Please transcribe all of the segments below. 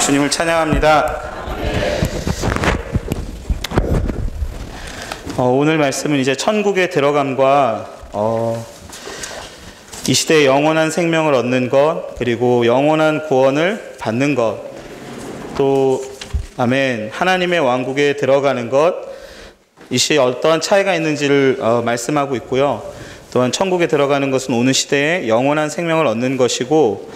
주님을 찬양합니다. 오늘 말씀은 이제 천국에 들어감과 이 시대에 영원한 생명을 얻는 것, 그리고 영원한 구원을 받는 것, 또 아멘, 하나님의 왕국에 들어가는 것, 이 시대에 어떠한 차이가 있는지를 말씀하고 있고요. 또한 천국에 들어가는 것은 오는 시대에 영원한 생명을 얻는 것이고,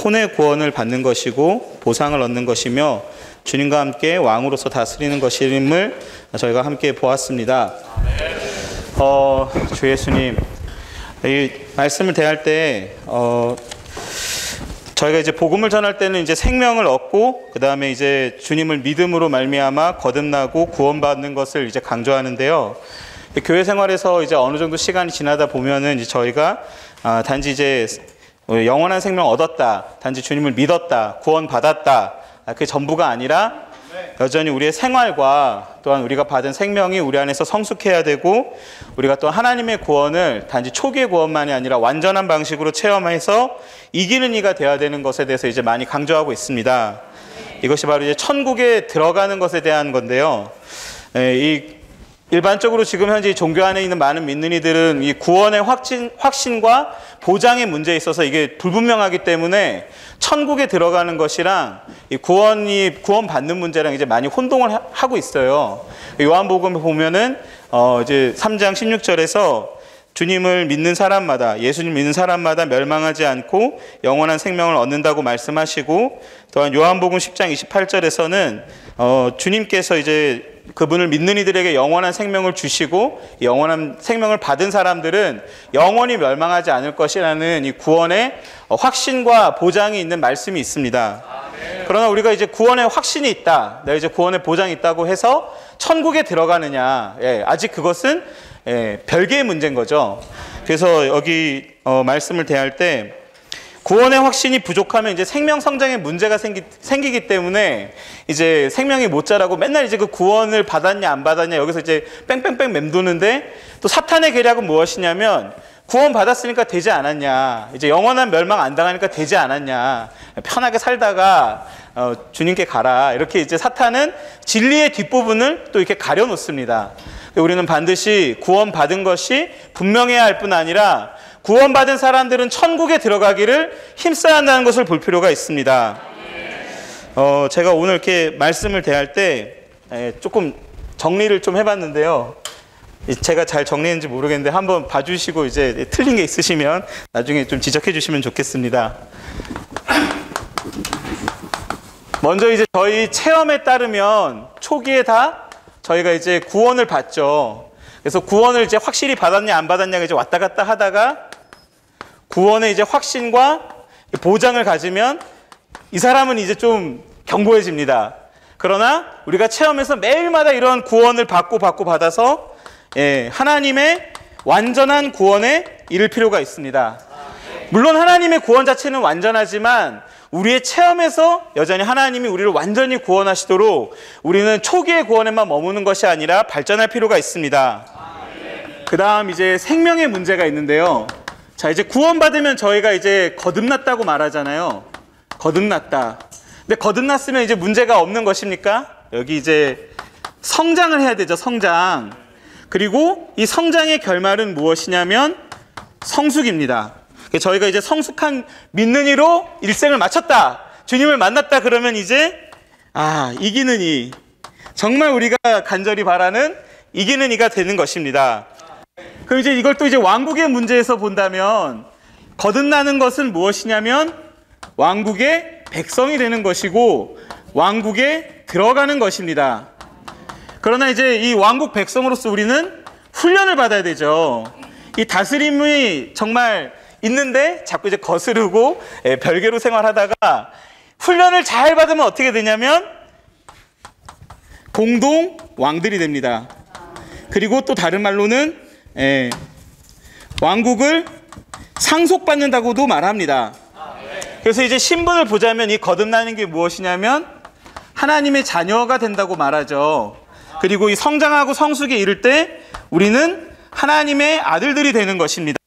혼의 구원을 받는 것이고, 보상을 얻는 것이며, 주님과 함께 왕으로서 다스리는 것임을 저희가 함께 보았습니다. 주 예수님, 이 말씀을 대할 때 저희가 이제 복음을 전할 때는 이제 생명을 얻고, 그 다음에 이제 주님을 믿음으로 말미암아 거듭나고 구원받는 것을 이제 강조하는데요. 교회 생활에서 이제 어느 정도 시간이 지나다 보면은 이제 저희가 단지 이제 영원한 생명 얻었다, 단지 주님을 믿었다, 구원받았다, 그게 전부가 아니라 여전히 우리의 생활과 또한 우리가 받은 생명이 우리 안에서 성숙해야 되고, 우리가 또 하나님의 구원을 단지 초기의 구원만이 아니라 완전한 방식으로 체험해서 이기는 이가 되어야 되는 것에 대해서 이제 많이 강조하고 있습니다. 이것이 바로 이제 천국에 들어가는 것에 대한 건데요. 일반적으로 지금 현재 종교 안에 있는 많은 믿는 이들은 이 구원의 확신과 보장의 문제에 있어서 이게 불분명하기 때문에 천국에 들어가는 것이랑 이 구원받는 문제랑 이제 많이 혼동을 하고 있어요. 요한복음을 보면은 이제 3장 16절에서 주님을 믿는 사람마다, 예수님 믿는 사람마다 멸망하지 않고 영원한 생명을 얻는다고 말씀하시고, 또한 요한복음 10장 28절에서는 주님께서 이제 그분을 믿는 이들에게 영원한 생명을 주시고, 영원한 생명을 받은 사람들은 영원히 멸망하지 않을 것이라는 이 구원의 확신과 보장이 있는 말씀이 있습니다. 그러나 우리가 이제 구원의 확신이 있다, 내가 이제 구원의 보장이 있다고 해서 천국에 들어가느냐, 아직 그것은 별개의 문제인 거죠. 그래서 여기 말씀을 대할 때 구원의 확신이 부족하면 이제 생명 성장에 문제가 생기기 때문에 이제 생명이 못 자라고 맨날 이제 그 구원을 받았냐 안 받았냐 여기서 이제 뺑뺑뺑 맴도는데, 또 사탄의 계략은 무엇이냐면 구원 받았으니까 되지 않았냐, 이제 영원한 멸망 안 당하니까 되지 않았냐, 편하게 살다가 주님께 가라, 이렇게 이제 사탄은 진리의 뒷부분을 또 이렇게 가려놓습니다. 우리는 반드시 구원받은 것이 분명해야 할 뿐 아니라 구원받은 사람들은 천국에 들어가기를 힘써야 한다는 것을 볼 필요가 있습니다. 제가 오늘 이렇게 말씀을 대할 때 조금 정리를 좀 해봤는데요. 제가 잘 정리했는지 모르겠는데 한번 봐주시고 이제 틀린 게 있으시면 나중에 좀 지적해 주시면 좋겠습니다. 먼저 이제 저희 체험에 따르면 초기에 다 저희가 이제 구원을 받죠. 그래서 구원을 이제 확실히 받았냐 안 받았냐가 이제 왔다 갔다 하다가 구원의 이제 확신과 보장을 가지면 이 사람은 이제 좀 견고해집니다. 그러나 우리가 체험에서 매일마다 이런 구원을 받아서 하나님의 완전한 구원에 이를 필요가 있습니다. 물론 하나님의 구원 자체는 완전하지만 우리의 체험에서 여전히 하나님이 우리를 완전히 구원하시도록 우리는 초기의 구원에만 머무는 것이 아니라 발전할 필요가 있습니다. 그 다음 이제 생명의 문제가 있는데요. 자, 이제 구원받으면 저희가 이제 거듭났다고 말하잖아요. 거듭났다. 근데 거듭났으면 이제 문제가 없는 것입니까? 여기 이제 성장을 해야 되죠, 성장. 그리고 이 성장의 결말은 무엇이냐면 성숙입니다. 저희가 이제 성숙한 믿는 이로 일생을 마쳤다, 주님을 만났다 그러면 이제 이기는 이, 정말 우리가 간절히 바라는 이기는 이가 되는 것입니다. 그럼 이제 이걸 또 이제 왕국의 문제에서 본다면 거듭나는 것은 무엇이냐면 왕국의 백성이 되는 것이고 왕국에 들어가는 것입니다. 그러나 이제 이 왕국 백성으로서 우리는 훈련을 받아야 되죠. 이 다스림이 정말 있는데 자꾸 이제 거스르고 별개로 생활하다가 훈련을 잘 받으면 어떻게 되냐면 공동 왕들이 됩니다. 그리고 또 다른 말로는 왕국을 상속받는다고도 말합니다. 그래서 이제 신분을 보자면 이 거듭나는 게 무엇이냐면 하나님의 자녀가 된다고 말하죠. 그리고 이 성장하고 성숙에 이를 때 우리는 하나님의 아들들이 되는 것입니다.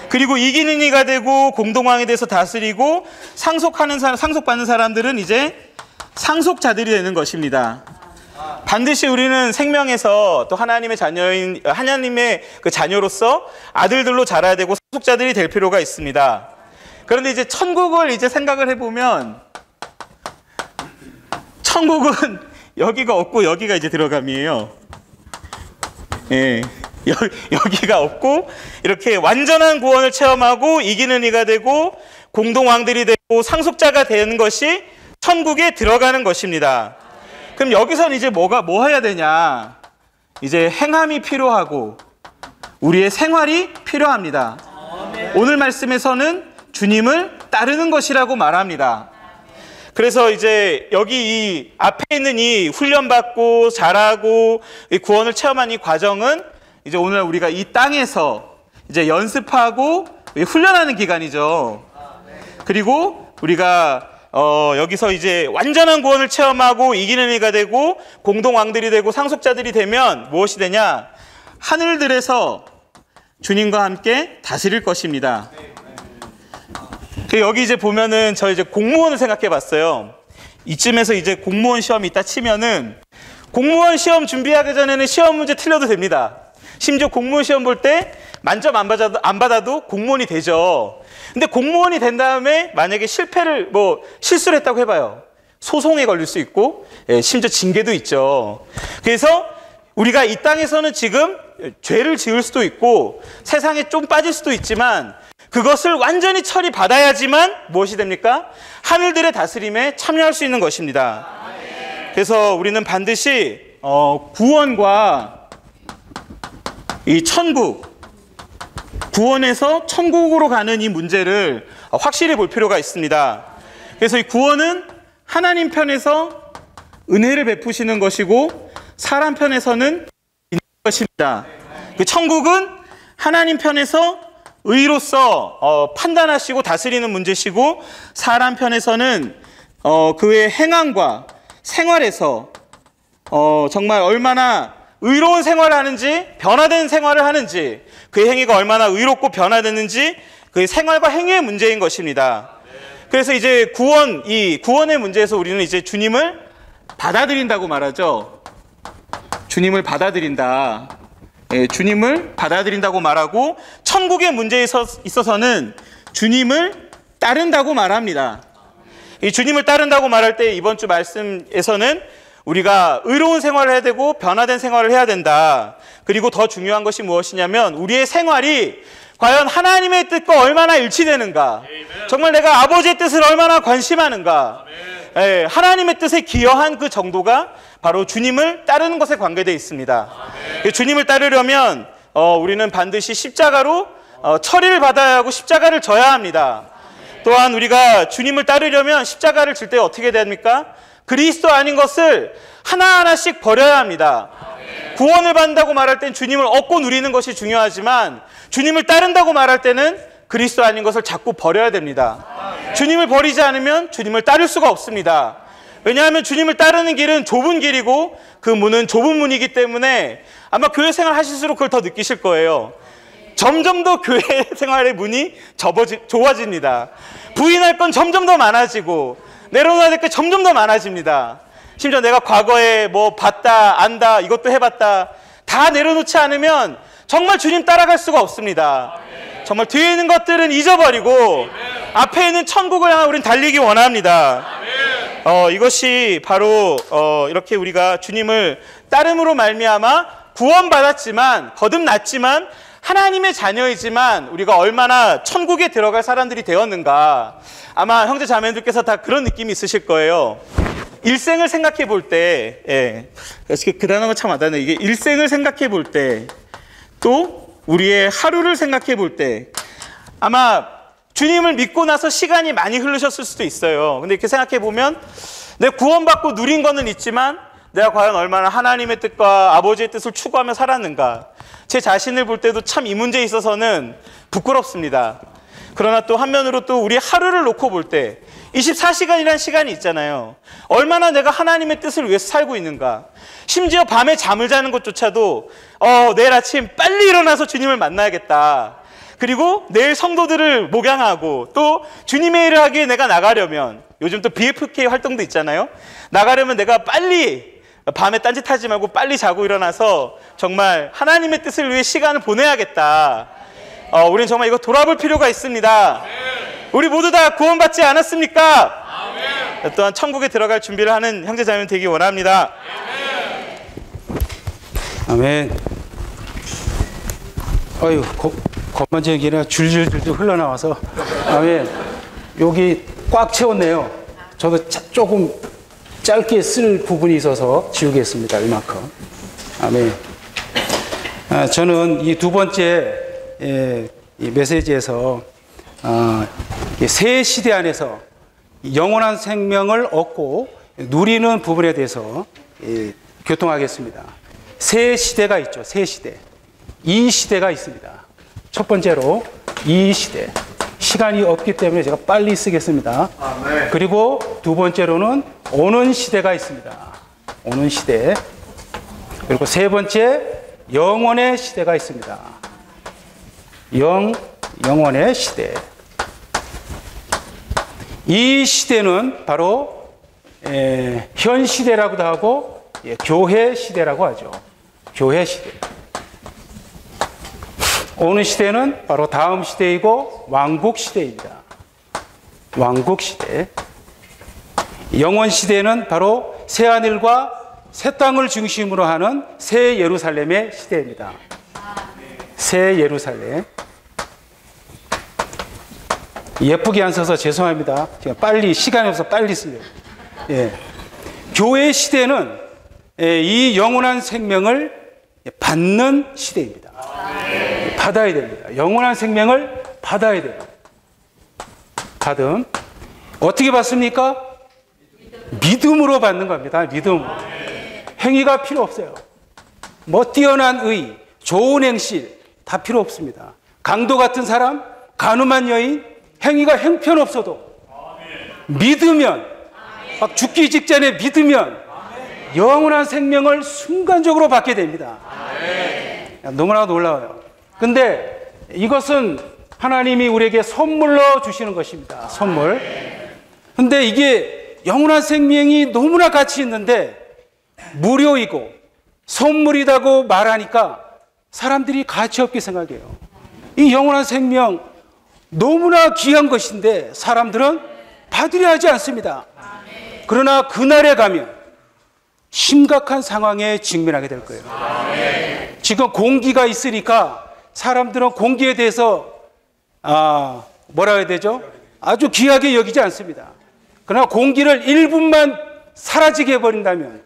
그리고 이기는 이가 되고 공동왕에 대해서 다스리고 상속받는 사람들은 이제 상속자들이 되는 것입니다. 반드시 우리는 생명에서 또 하나님의 자녀인 하나님의 그 자녀로서 아들들로 자라야 되고 상속자들이 될 필요가 있습니다. 그런데 이제 천국을 이제 생각을 해보면 천국은 여기가 없고 여기가 이제 들어감이에요. 예, 여기가 없고 이렇게 완전한 구원을 체험하고 이기는 이가 되고 공동왕들이 되고 상속자가 되는 것이 천국에 들어가는 것입니다. 그럼 여기서는 이제 뭐 해야 되냐? 이제 행함이 필요하고 우리의 생활이 필요합니다. 오늘 말씀에서는 주님을 따르는 것이라고 말합니다. 그래서 이제 여기 이 앞에 있는 이 훈련받고 자라고 이 구원을 체험한 이 과정은 이제 오늘 우리가 이 땅에서 이제 연습하고 훈련하는 기간이죠. 그리고 우리가 여기서 이제 완전한 구원을 체험하고 이기는 이가 되고 공동왕들이 되고 상속자들이 되면 무엇이 되냐? 하늘들에서 주님과 함께 다스릴 것입니다. 여기 이제 보면은 저 이제 공무원을 생각해 봤어요. 이쯤에서 이제 공무원 시험이 있다 치면은 공무원 시험 준비하기 전에는 시험 문제 틀려도 됩니다. 심지어 공무원 시험 볼 때 만점 안 받아도 공무원이 되죠. 근데 공무원이 된 다음에 만약에 실수를 했다고 해봐요. 소송에 걸릴 수 있고, 심지어 징계도 있죠. 그래서 우리가 이 땅에서는 지금 죄를 지을 수도 있고 세상에 좀 빠질 수도 있지만 그것을 완전히 처리받아야지만 무엇이 됩니까? 하늘들의 다스림에 참여할 수 있는 것입니다. 그래서 우리는 반드시 구원과 이 천국, 구원에서 천국으로 가는 이 문제를 확실히 볼 필요가 있습니다. 그래서 이 구원은 하나님 편에서 은혜를 베푸시는 것이고 사람 편에서는 있는 것입니다. 그 천국은 하나님 편에서 의로서 판단하시고 다스리는 문제시고 사람 편에서는 그의 행함과 생활에서 정말 얼마나 의로운 생활을 하는지 변화된 생활을 하는지 그의 행위가 얼마나 의롭고 변화됐는지 그의 생활과 행위의 문제인 것입니다. 그래서 이제 구원의 문제에서 우리는 이제 주님을 받아들인다고 말하죠. 주님을 받아들인다. 주님을 받아들인다고 말하고 천국의 문제에 있어서는 주님을 따른다고 말합니다. 이 주님을 따른다고 말할 때 이번 주 말씀에서는 우리가 의로운 생활을 해야 되고 변화된 생활을 해야 된다. 그리고 더 중요한 것이 무엇이냐면 우리의 생활이 과연 하나님의 뜻과 얼마나 일치되는가, 정말 내가 아버지의 뜻을 얼마나 관심하는가, 하나님의 뜻에 기여한 그 정도가 바로 주님을 따르는 것에 관계되어 있습니다. 주님을 따르려면 우리는 반드시 십자가로 처리를 받아야 하고 십자가를 져야 합니다. 또한 우리가 주님을 따르려면 십자가를 질 때 어떻게 됩니까? 그리스도 아닌 것을 하나하나씩 버려야 합니다. 구원을 받는다고 말할 땐 주님을 얻고 누리는 것이 중요하지만 주님을 따른다고 말할 때는 그리스도 아닌 것을 자꾸 버려야 됩니다. 주님을 버리지 않으면 주님을 따를 수가 없습니다. 왜냐하면 주님을 따르는 길은 좁은 길이고 그 문은 좁은 문이기 때문에 아마 교회 생활 하실수록 그걸 더 느끼실 거예요. 점점 더 교회 생활의 문이 좁아집니다. 부인할 건 점점 더 많아지고 내려놔야 될 게 점점 더 많아집니다. 심지어 내가 과거에 뭐 봤다, 안다, 이것도 해봤다 다 내려놓지 않으면 정말 주님 따라갈 수가 없습니다. 정말 뒤에 있는 것들은 잊어버리고 앞에 있는 천국을 향해 우리는 달리기 원합니다. 이것이 바로 이렇게 우리가 주님을 따름으로 말미암아 구원받았지만 거듭났지만 하나님의 자녀이지만 우리가 얼마나 천국에 들어갈 사람들이 되었는가. 아마 형제 자매들께서 다 그런 느낌이 있으실 거예요. 일생을 생각해 볼 때, 그 단어가 참 와닿네. 이게 일생을 생각해 볼 때, 또 우리의 하루를 생각해 볼 때, 아마 주님을 믿고 나서 시간이 많이 흐르셨을 수도 있어요. 근데 이렇게 생각해 보면 내가 구원받고 누린 거는 있지만 내가 과연 얼마나 하나님의 뜻과 아버지의 뜻을 추구하며 살았는가. 제 자신을 볼 때도 참 이 문제에 있어서는 부끄럽습니다. 그러나 또 한면으로 또 우리 하루를 놓고 볼 때 24시간이라는 시간이 있잖아요. 얼마나 내가 하나님의 뜻을 위해서 살고 있는가. 심지어 밤에 잠을 자는 것조차도 내일 아침 빨리 일어나서 주님을 만나야겠다. 그리고 내일 성도들을 목양하고 또 주님의 일을 하기에 내가 나가려면 요즘 또 BFK 활동도 있잖아요. 나가려면 내가 빨리 밤에 딴짓하지 말고 빨리 자고 일어나서 정말 하나님의 뜻을 위해 시간을 보내야겠다. 우리는 정말 이거 돌아볼 필요가 있습니다. 우리 모두 다 구원받지 않았습니까? 또한 천국에 들어갈 준비를 하는 형제자매는 되기 원합니다. 아멘. 어휴, 겉만지는 게 아니라 줄줄줄줄 흘러나와서. 아멘. 여기 꽉 채웠네요. 저도 조금 짧게 쓸 부분이 있어서 지우겠습니다. 이만큼. 아멘. 저는 이 두 번째 이 메시지에서 새 시대 안에서 영원한 생명을 얻고 누리는 부분에 대해서 교통하겠습니다. 새 시대가 있죠. 새 시대. 이 시대가 있습니다. 첫 번째로 이 시대. 시간이 없기 때문에 제가 빨리 쓰겠습니다. 그리고 두 번째로는 오는 시대가 있습니다. 오는 시대. 그리고 세 번째 영원의 시대가 있습니다. 영원의 시대. 이 시대는 바로 현 시대라고도 하고 교회 시대라고 하죠. 교회 시대. 오는 시대는 바로 다음 시대이고 왕국 시대입니다. 왕국 시대. 영원 시대는 바로 새하늘과 새 땅을 중심으로 하는 새 예루살렘의 시대입니다. 새 예루살렘. 예쁘게 안 써서 죄송합니다. 제가 빨리 시간이 없어서 빨리 쓰려고. 교회 시대는 이 영원한 생명을 받는 시대입니다. 받아야 됩니다. 영원한 생명을 받아야 돼요. 받음. 어떻게 받습니까? 믿음으로 받는 겁니다. 믿음으로. 행위가 필요 없어요. 뭐 뛰어난 의, 좋은 행실 다 필요 없습니다. 강도 같은 사람, 간음한 여인, 행위가 형편없어도 믿으면, 막 죽기 직전에 믿으면 영원한 생명을 순간적으로 받게 됩니다. 너무나 놀라워요. 근데 이것은 하나님이 우리에게 선물로 주시는 것입니다. 선물. 근데 이게 영원한 생명이 너무나 가치 있는데 무료이고 선물이라고 말하니까 사람들이 가치 없게 생각해요. 이 영원한 생명 너무나 귀한 것인데 사람들은 받으려 하지 않습니다. 그러나 그날에 가면 심각한 상황에 직면하게 될 거예요. 지금 공기가 있으니까 사람들은 공기에 대해서 뭐라 해야 되죠? 아주 귀하게 여기지 않습니다. 그러나 공기를 1분만 사라지게 해버린다면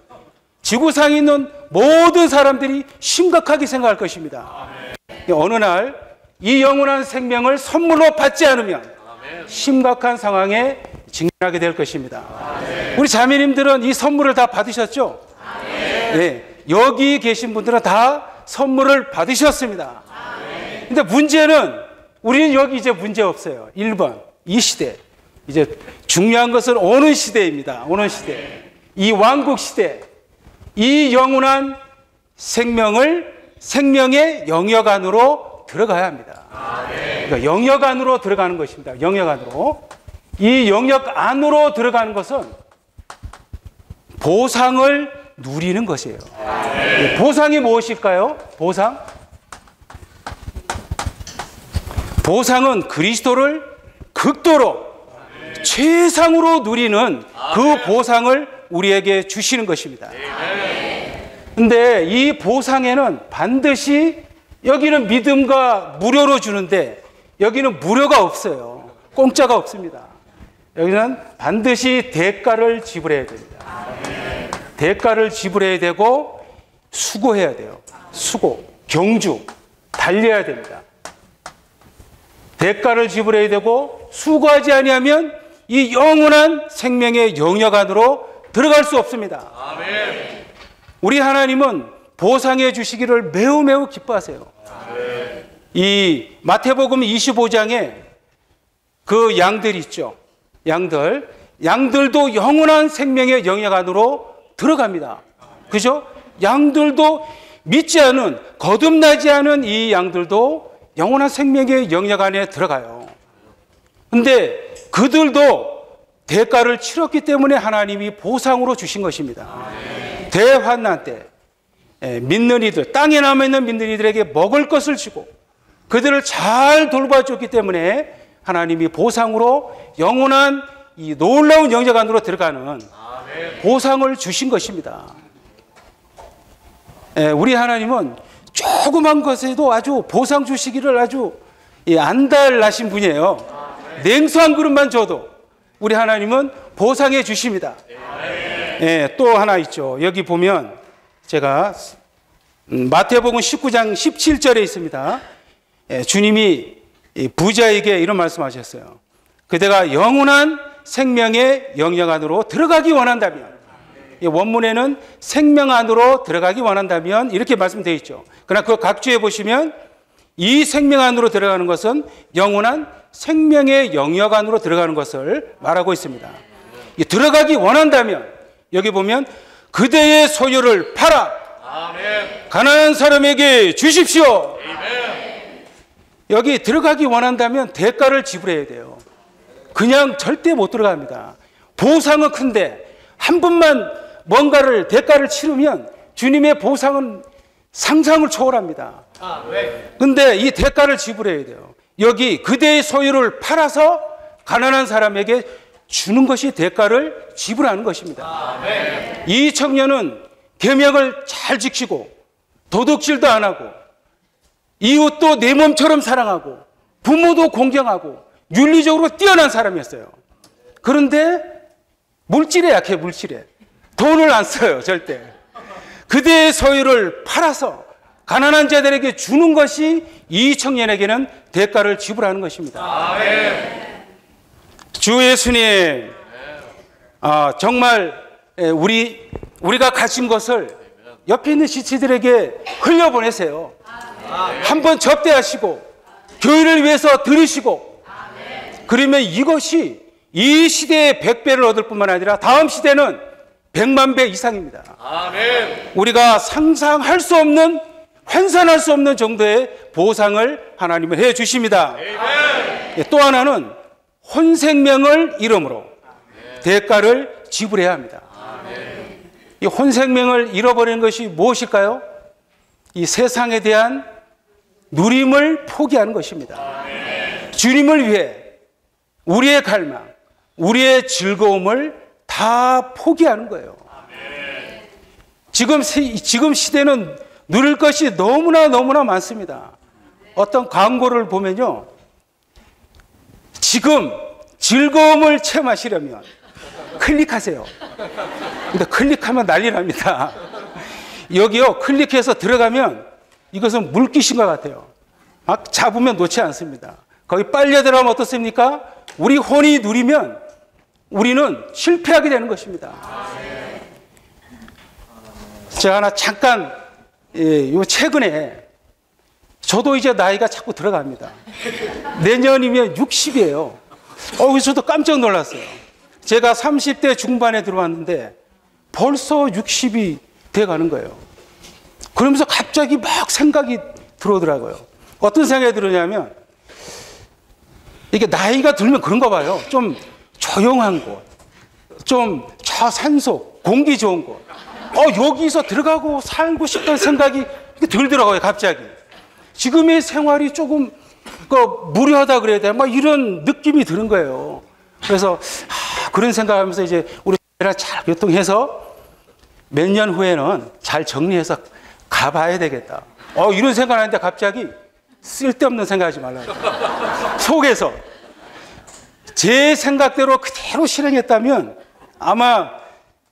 지구상에 있는 모든 사람들이 심각하게 생각할 것입니다. 어느 날 이 영원한 생명을 선물로 받지 않으면 심각한 상황에 직면하게 될 것입니다. 우리 자매님들은 이 선물을 다 받으셨죠? 네, 여기 계신 분들은 다 선물을 받으셨습니다. 근데 문제는 우리는 여기 이제 문제 없어요. 1번 이 시대. 이제 중요한 것은 오는 시대입니다. 오는 시대. 이 왕국 시대. 이 영원한 생명의 영역 안으로 들어가야 합니다. 그러니까 영역 안으로 들어가는 것입니다. 영역 안으로. 이 영역 안으로 들어가는 것은 보상을 누리는 것이에요. 보상이 무엇일까요? 보상은 그리스도를 극도로 최상으로 누리는 그 보상을 우리에게 주시는 것입니다. 근데 이 보상에는 반드시 여기는 믿음과 무료로 주는데 여기는 무료가 없어요. 공짜가 없습니다. 여기는 반드시 대가를 지불해야 됩니다. 대가를 지불해야 되고 수고해야 돼요. 수고, 경주, 달려야 됩니다. 대가를 지불해야 되고 수고하지 아니하면 이 영원한 생명의 영역 안으로 들어갈 수 없습니다. 우리 하나님은 보상해 주시기를 매우 매우 기뻐하세요. 이 마태복음 25장에 그 양들 있죠. 양들도 영원한 생명의 영역 안으로 들어갑니다. 그죠? 양들도 믿지 않은, 거듭나지 않은 이 양들도 영원한 생명의 영역 안에 들어가요. 근데 그들도 대가를 치렀기 때문에 하나님이 보상으로 주신 것입니다. 대환난 때 믿는 이들, 땅에 남아있는 믿는 이들에게 먹을 것을 주고 그들을 잘 돌봐줬기 때문에 하나님이 보상으로 영원한 이 놀라운 영역 안으로 들어가는 보상을 주신 것입니다. 우리 하나님은 조그만 것에도 아주 보상 주시기를 아주 안달나신 분이에요. 냉수 한 그릇만 줘도 우리 하나님은 보상해 주십니다. 또 하나 있죠. 여기 보면 제가 마태복음 19장 17절에 있습니다. 주님이 부자에게 이런 말씀하셨어요. 그대가 영원한 생명의 영역 안으로 들어가기 원한다면, 원문에는 생명 안으로 들어가기 원한다면 이렇게 말씀되어 있죠. 그러나 그 각주에 보시면 이 생명 안으로 들어가는 것은 영원한 생명의 영역 안으로 들어가는 것을 말하고 있습니다. 들어가기 원한다면 여기 보면 그대의 소유를 팔아 가난한 사람에게 주십시오. 여기 들어가기 원한다면 대가를 지불해야 돼요. 그냥 절대 못 들어갑니다. 보상은 큰데 한 분만 뭔가를 대가를 치르면 주님의 보상은 상상을 초월합니다. 근데 이 대가를 지불해야 돼요. 여기 그대의 소유를 팔아서 가난한 사람에게 주는 것이 대가를 지불하는 것입니다. 이 청년은 계명을 잘 지키고 도둑질도 안 하고 이웃도 내 몸처럼 사랑하고 부모도 공경하고 윤리적으로 뛰어난 사람이었어요. 그런데 물질에 약해. 물질에 돈을 안 써요. 절대. 그대의 소유를 팔아서 가난한 자들에게 주는 것이 이 청년에게는 대가를 지불하는 것입니다. 주 예수님, 정말 우리가 가진 것을 옆에 있는 지체들에게 흘려보내세요. 한번 접대하시고 교회를 위해서 들으시고, 그러면 이것이 이 시대에 100배를 얻을 뿐만 아니라 다음 시대는 100만 배 이상입니다. 우리가 상상할 수 없는, 환산할 수 없는 정도의 보상을 하나님은 해 주십니다. 또 하나는 혼생명을 잃음으로 대가를 지불해야 합니다. 이 혼생명을 잃어버리는 것이 무엇일까요? 이 세상에 대한 누림을 포기하는 것입니다. 주님을 위해 우리의 갈망, 우리의 즐거움을 다 포기하는 거예요. 지금 시대는 누릴 것이 너무나 많습니다. 어떤 광고를 보면요, 지금 즐거움을 체험하시려면 클릭하세요. 근데 클릭하면 난리 납니다. 여기요, 클릭해서 들어가면 이것은 물귀신과 같아요. 막 잡으면 놓지 않습니다. 거기 빨려 들어가면 어떻습니까? 우리 혼이 누리면 우리는 실패하게 되는 것입니다. 제가 하나 잠깐, 요 최근에 저도 이제 나이가 자꾸 들어갑니다. 내년이면 60이에요. 저도 깜짝 놀랐어요. 제가 30대 중반에 들어왔는데 벌써 60이 돼가는 거예요. 그러면서 갑자기 막 생각이 들어오더라고요. 어떤 생각이 들었냐면, 이게 나이가 들면 그런가 봐요. 좀 조용한 곳, 좀 저산소, 공기 좋은 곳, 여기서 들어가고 살고 싶다는 생각이 들더라고요. 갑자기 지금의 생활이 조금 무료하다 그래야 돼, 막 이런 느낌이 드는 거예요. 그래서 그런 생각하면서 이제 우리 잘 교통해서 몇 년 후에는 잘 정리해서 가봐야 되겠다. 이런 생각하는데 갑자기 쓸데없는 생각하지 말라고. 속에서 제 생각대로 그대로 실행했다면 아마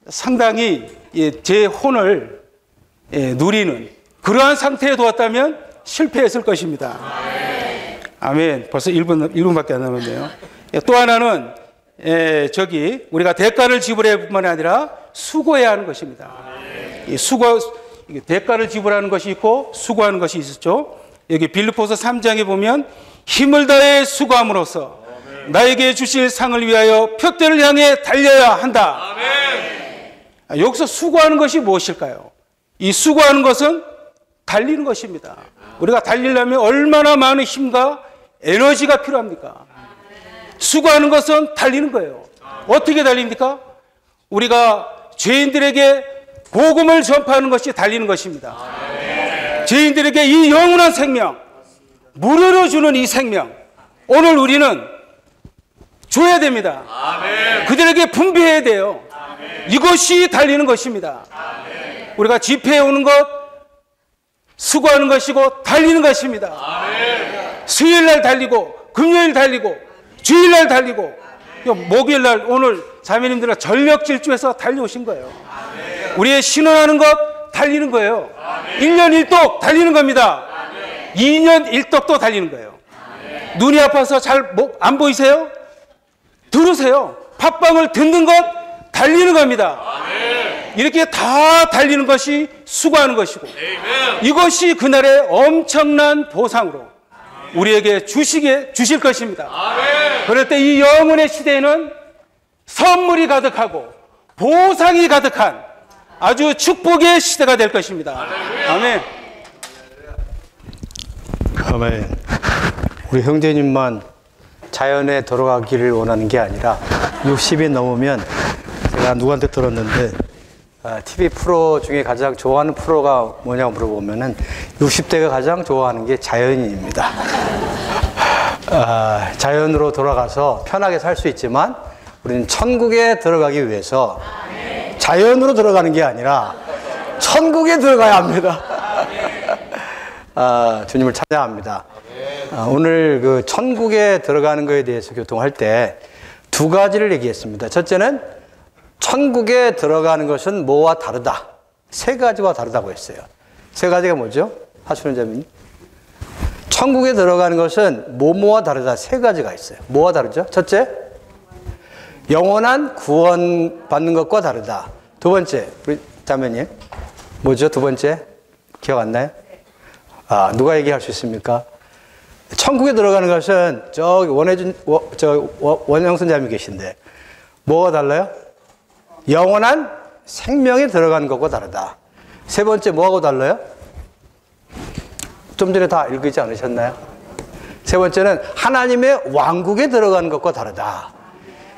상당히 제 혼을 누리는 그러한 상태에 두었다면 실패했을 것입니다. 아멘. 벌써 1분밖에 안 남았네요. 또 하나는 우리가 대가를 지불할 뿐만 아니라 수고해야 하는 것입니다. 대가를 지불하는 것이 있고 수고하는 것이 있었죠. 여기 빌립보서 3장에 보면 힘을 다해 수고함으로써 나에게 주실 상을 위하여 표대를 향해 달려야 한다. 여기서 수고하는 것이 무엇일까요? 이 수고하는 것은 달리는 것입니다. 우리가 달리려면 얼마나 많은 힘과 에너지가 필요합니까? 수고하는 것은 달리는 거예요. 어떻게 달립니까? 우리가 죄인들에게 복음을 전파하는 것이 달리는 것입니다. 죄인들에게 이 영원한 생명, 무료로 주는 이 생명, 오늘 우리는 줘야 됩니다. 그들에게 분배해야 돼요. 이것이 달리는 것입니다. 우리가 집회에 오는 것, 수고하는 것이고 달리는 것입니다. 수요일날 달리고 금요일 달리고 주일날 달리고 목요일날 오늘 자매님들은 전력 질주해서 달려오신 거예요. 우리의 신원하는 것 달리는 거예요. 1년 1독 달리는 겁니다. 2년 1독도 달리는 거예요. 눈이 아파서 잘 안 보이세요? 들으세요. 팥방울 듣는 것 달리는 겁니다. 이렇게 다 달리는 것이 수고하는 것이고, 이것이 그날의 엄청난 보상으로 우리에게 주실 것입니다. 그럴 때 이 영혼의 시대에는 선물이 가득하고 보상이 가득한 아주 축복의 시대가 될 것입니다. 아멘. 아멘. 우리 형제님만 자연에 돌아가기를 원하는 게 아니라 60이 넘으면, 제가 누구한테 들었는데 TV 프로 중에 가장 좋아하는 프로가 뭐냐고 물어보면은 60대가 가장 좋아하는 게 자연인입니다. 자연으로 돌아가서 편하게 살 수 있지만 우리는 천국에 들어가기 위해서 자연으로 들어가는 게 아니라 천국에 들어가야 합니다. 주님을 찬양합니다. 오늘 그 천국에 들어가는 것에 대해서 교통할 때 두 가지를 얘기했습니다. 첫째는 천국에 들어가는 것은 뭐와 다르다. 세 가지와 다르다고 했어요. 세 가지가 뭐죠? 하수는 자매님. 천국에 들어가는 것은 뭐와 다르다. 세 가지가 있어요. 뭐와 다르죠? 첫째, 영원한 구원 받는 것과 다르다. 두 번째, 우리 자매님. 뭐죠? 두 번째? 기억 안 나요? 누가 얘기할 수 있습니까? 천국에 들어가는 것은 저기 원영선 자매 계신데 뭐가 달라요? 영원한 생명에 들어가는 것과 다르다. 세 번째 뭐하고 달라요? 좀 전에 다 읽지 않으셨나요? 세 번째는 하나님의 왕국에 들어가는 것과 다르다.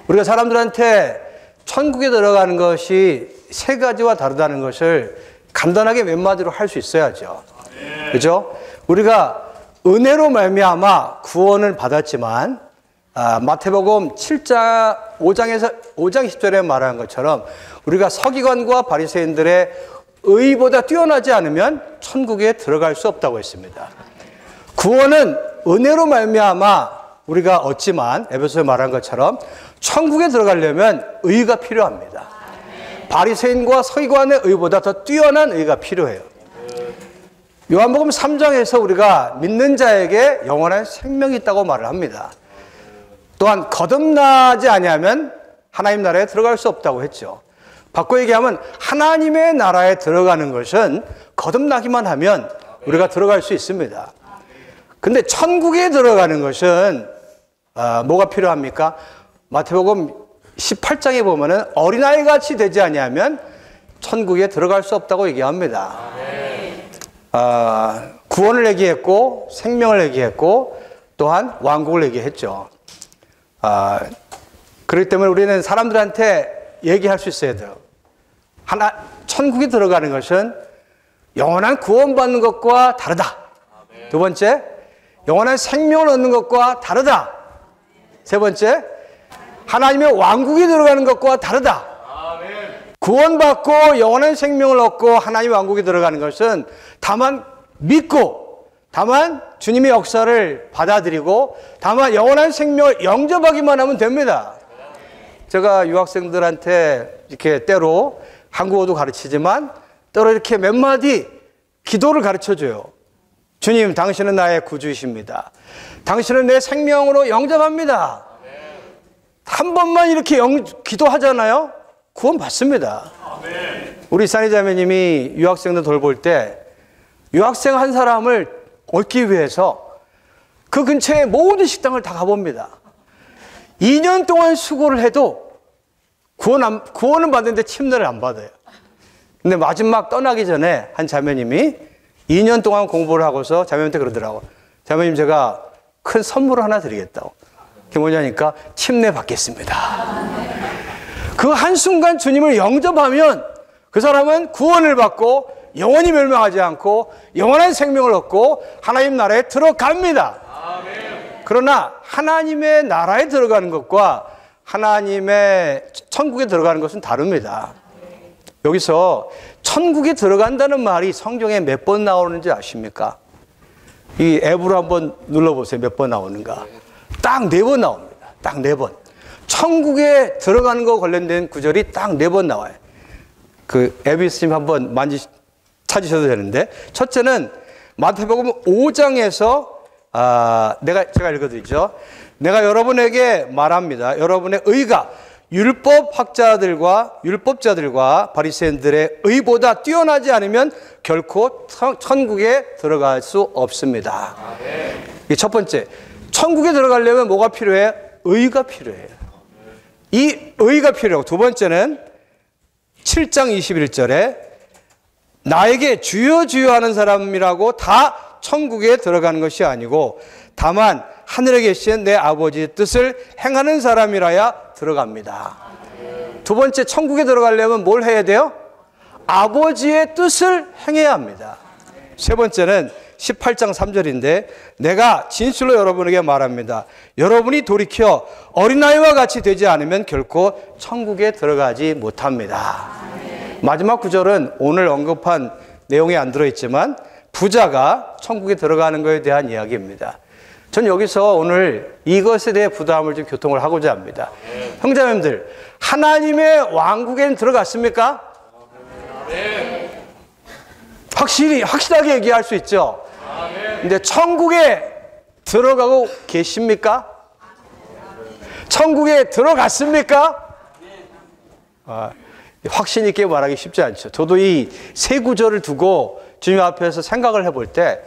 우리가 사람들한테 천국에 들어가는 것이 세 가지와 다르다는 것을 간단하게 몇 마디로 할 수 있어야죠. 그죠? 우리가 은혜로 말미암아 구원을 받았지만, 마태복음 7장 5장 10절에 말한 것처럼 우리가 서기관과 바리새인들의 의보다 뛰어나지 않으면 천국에 들어갈 수 없다고 했습니다. 구원은 은혜로 말미암아 우리가 얻지만, 에베소에 말한 것처럼 천국에 들어가려면 의가 필요합니다. 바리새인과 서기관의 의보다 더 뛰어난 의가 필요해요. 요한복음 3장에서 우리가 믿는 자에게 영원한 생명이 있다고 말을 합니다. 또한 거듭나지 아니하면 하나님 나라에 들어갈 수 없다고 했죠. 바꿔 얘기하면 하나님의 나라에 들어가는 것은 거듭나기만 하면 우리가 들어갈 수 있습니다. 근데 천국에 들어가는 것은 뭐가 필요합니까? 마태복음 18장에 보면은 어린아이 같이 되지 아니하면 천국에 들어갈 수 없다고 얘기합니다. 구원을 얘기했고 생명을 얘기했고 또한 왕국을 얘기했죠. 그렇기 때문에 우리는 사람들한테 얘기할 수 있어야 돼요. 천국에 들어가는 것은 영원한 구원받는 것과 다르다. 두 번째, 영원한 생명을 얻는 것과 다르다. 세 번째, 하나님의 왕국에 들어가는 것과 다르다. 구원받고 영원한 생명을 얻고 하나님의 왕국에 들어가는 것은 다만 믿고, 다만 주님의 역사를 받아들이고, 다만 영원한 생명을 영접하기만 하면 됩니다. 제가 유학생들한테 이렇게 때로 한국어도 가르치지만 때로 이렇게 몇 마디 기도를 가르쳐줘요. 주님, 당신은 나의 구주이십니다. 당신은 내 생명으로 영접합니다. 한 번만 이렇게 기도하잖아요. 구원 받습니다. 우리 산이 자매님이 유학생들 돌볼 때 유학생 한 사람을 얻기 위해서 그 근처에 모든 식당을 다 가봅니다. 2년 동안 수고를 해도 구원은 받는데 침례를 안 받아요. 근데 마지막 떠나기 전에 한 자매님이 2년 동안 공부를 하고서 자매님한테 그러더라고. 자매님, 제가 큰 선물을 하나 드리겠다고. 그게 뭐냐니까 침례 받겠습니다. 그 한순간 주님을 영접하면 그 사람은 구원을 받고 영원히 멸망하지 않고 영원한 생명을 얻고 하나님 나라에 들어갑니다. 그러나 하나님의 나라에 들어가는 것과 하나님의 천국에 들어가는 것은 다릅니다. 여기서 천국에 들어간다는 말이 성경에 몇 번 나오는지 아십니까? 이 앱으로 한번 눌러보세요. 몇 번 나오는가? 딱 4번 나옵니다. 딱 4번. 천국에 들어가는 거 관련된 구절이 딱 4번 나와요. 그 앱이 있으면 한번 찾으셔도 되는데, 첫째는 마태복음 5장에서 제가 읽어드리죠. 내가 여러분에게 말합니다. 여러분의 의가 율법자들과 바리새인들의 의보다 뛰어나지 않으면 결코 천국에 들어갈 수 없습니다. 이게 첫 번째, 천국에 들어가려면 뭐가 필요해? 의가 필요해요. 이 의가 필요하고, 두 번째는 7장 21절에 나에게 주여 주여 하는 사람이라고 다 천국에 들어가는 것이 아니고 다만 하늘에 계신 내 아버지의 뜻을 행하는 사람이라야 들어갑니다. 두 번째, 천국에 들어가려면 뭘 해야 돼요? 아버지의 뜻을 행해야 합니다. 세 번째는 18장 3절인데 내가 진실로 여러분에게 말합니다. 여러분이 돌이켜 어린아이와 같이 되지 않으면 결코 천국에 들어가지 못합니다. 마지막 구절은 오늘 언급한 내용이 안 들어있지만 부자가 천국에 들어가는 것에 대한 이야기입니다. 전 여기서 오늘 이것에 대해 부담을 좀 교통을 하고자 합니다. 형제님들, 하나님의 왕국에는 들어갔습니까? 확실하게 얘기할 수 있죠. 근데 천국에 들어가고 계십니까? 천국에 들어갔습니까? 확신 있게 말하기 쉽지 않죠. 저도 이 세 구절을 두고 주님 앞에서 생각을 해볼 때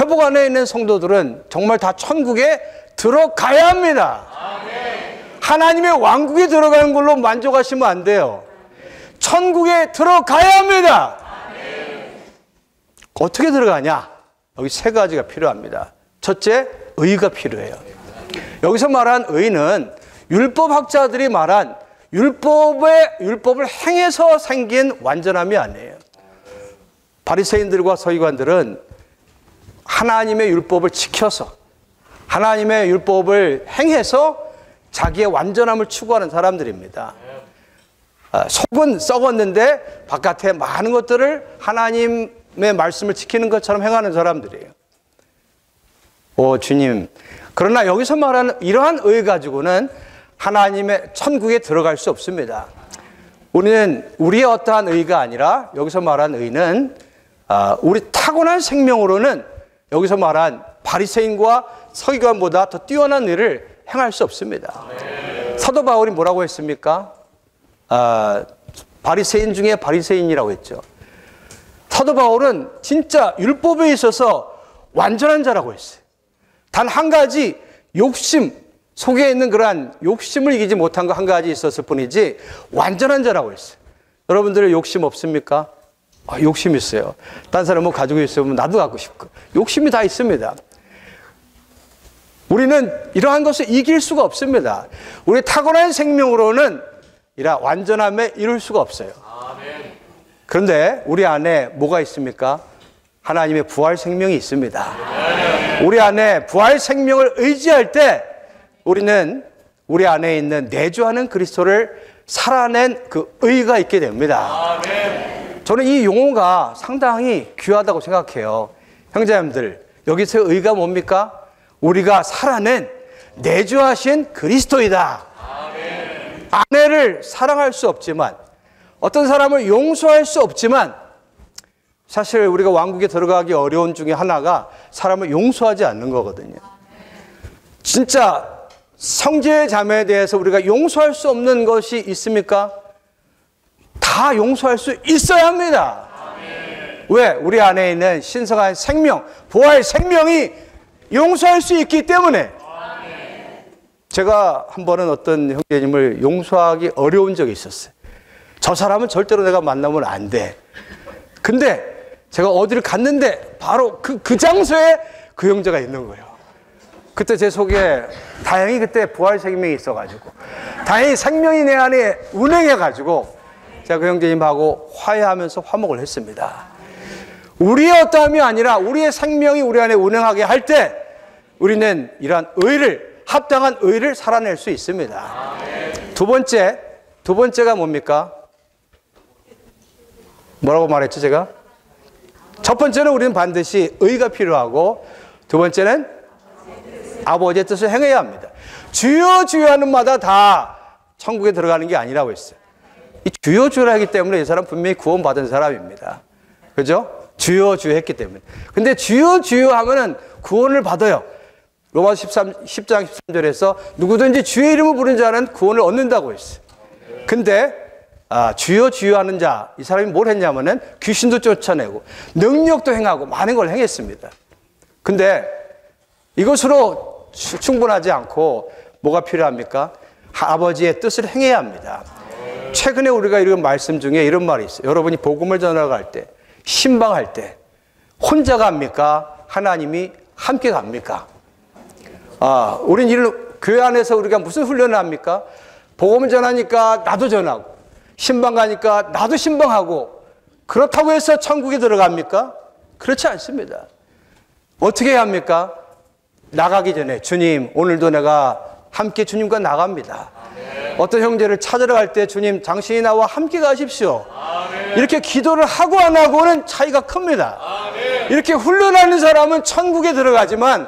회복 안에 있는 성도들은 정말 다 천국에 들어가야 합니다. 하나님의 왕국에 들어가는 걸로 만족하시면 안 돼요. 천국에 들어가야 합니다. 어떻게 들어가냐? 여기 세 가지가 필요합니다. 첫째, 의가 필요해요. 여기서 말한 의는 율법학자들이 말한 율법을 행해서 생긴 완전함이 아니에요. 바리새인들과 서기관들은 하나님의 율법을 지켜서 하나님의 율법을 행해서 자기의 완전함을 추구하는 사람들입니다. 속은 썩었는데 바깥에 많은 것들을 하나님의 말씀을 지키는 것처럼 행하는 사람들이에요. 주님, 그러나 여기서 말하는 이러한 의 가지고는 하나님의 천국에 들어갈 수 없습니다. 우리는 우리의 어떠한 의가 아니라 여기서 말한 의는 우리 타고난 생명으로는 여기서 말한 바리새인과 서기관보다 더 뛰어난 일을 행할 수 없습니다. 사도 바울이 뭐라고 했습니까? 바리새인 중에 바리새인이라고 했죠. 사도 바울은 진짜 율법에 있어서 완전한 자라고 했어요. 단 한 가지 욕심, 속에 있는 그러한 욕심을 이기지 못한 거 한 가지 있었을 뿐이지 완전한 자라고 했어요. 여러분들 욕심 없습니까? 욕심 있어요. 딴 사람 뭐 가지고 있으면 나도 갖고 싶고 욕심이 다 있습니다. 우리는 이러한 것을 이길 수가 없습니다. 우리 타고난 생명으로는 이런 완전함에 이룰 수가 없어요. 그런데 우리 안에 뭐가 있습니까? 하나님의 부활 생명이 있습니다. 우리 안에 부활 생명을 의지할 때 우리는 우리 안에 있는 내주하는 그리스도를 살아낸 그 의가 있게 됩니다. 저는 이 용어가 상당히 귀하다고 생각해요. 형제님들, 여기서 의가 뭡니까? 우리가 살아낸 내주하신 그리스도이다. 아내를 사랑할 수 없지만, 어떤 사람을 용서할 수 없지만, 사실 우리가 왕국에 들어가기 어려운 중에 하나가 사람을 용서하지 않는 거거든요. 진짜 형제 자매에 대해서 우리가 용서할 수 없는 것이 있습니까? 다 용서할 수 있어야 합니다. 왜? 우리 안에 있는 신성한 생명, 부활 생명이 용서할 수 있기 때문에. 제가 한 번은 어떤 형제님을 용서하기 어려운 적이 있었어요. 저 사람은 절대로 내가 만나면 안 돼. 근데 제가 어디를 갔는데 바로 그 장소에 그 형제가 있는 거예요. 그때 제 속에 다행히 그때 부활 생명이 있어가지고 다행히 생명이 내 안에 운행해가지고 제가 그 형제님하고 화해하면서 화목을 했습니다. 우리의 어떠함이 아니라 우리의 생명이 우리 안에 운행하게 할 때 우리는 이러한 의를, 합당한 의를 살아낼 수 있습니다. 두 번째가 뭡니까? 뭐라고 말했죠, 제가? 첫 번째는 우리는 반드시 의가 필요하고, 두 번째는 아버지의 뜻을 행해야 합니다. 주여 주여 하는 마다 다 천국에 들어가는 게 아니라고 했어요. 이 주여 주여 하기 때문에 이 사람 분명히 구원받은 사람입니다. 그죠? 주여 주여 했기 때문에. 근데 주여 주여 하면은 구원을 받아요. 로마서 10장 13절에서 누구든지 주의 이름을 부르는 자는 구원을 얻는다고 했어요. 근데 주여 주여 하는 자, 이 사람이 뭘 했냐면은 귀신도 쫓아내고 능력도 행하고 많은 걸 행했습니다. 근데 이것으로 충분하지 않고 뭐가 필요합니까? 아버지의 뜻을 행해야 합니다. 최근에 우리가 읽은 말씀 중에 이런 말이 있어요. 여러분이 복음을 전하갈 때, 신방할 때 혼자 갑니까? 하나님이 함께 갑니까? 우린 교회 안에서 우리가 무슨 훈련을 합니까? 복음을 전하니까 나도 전하고, 신방 가니까 나도 신방하고, 그렇다고 해서 천국에 들어갑니까? 그렇지 않습니다. 어떻게 해야 합니까? 나가기 전에 주님, 오늘도 내가 함께 주님과 나갑니다. 어떤 형제를 찾으러 갈 때 주님, 당신이 나와 함께 가십시오. 이렇게 기도를 하고 안 하고는 차이가 큽니다. 이렇게 훈련하는 사람은 천국에 들어가지만,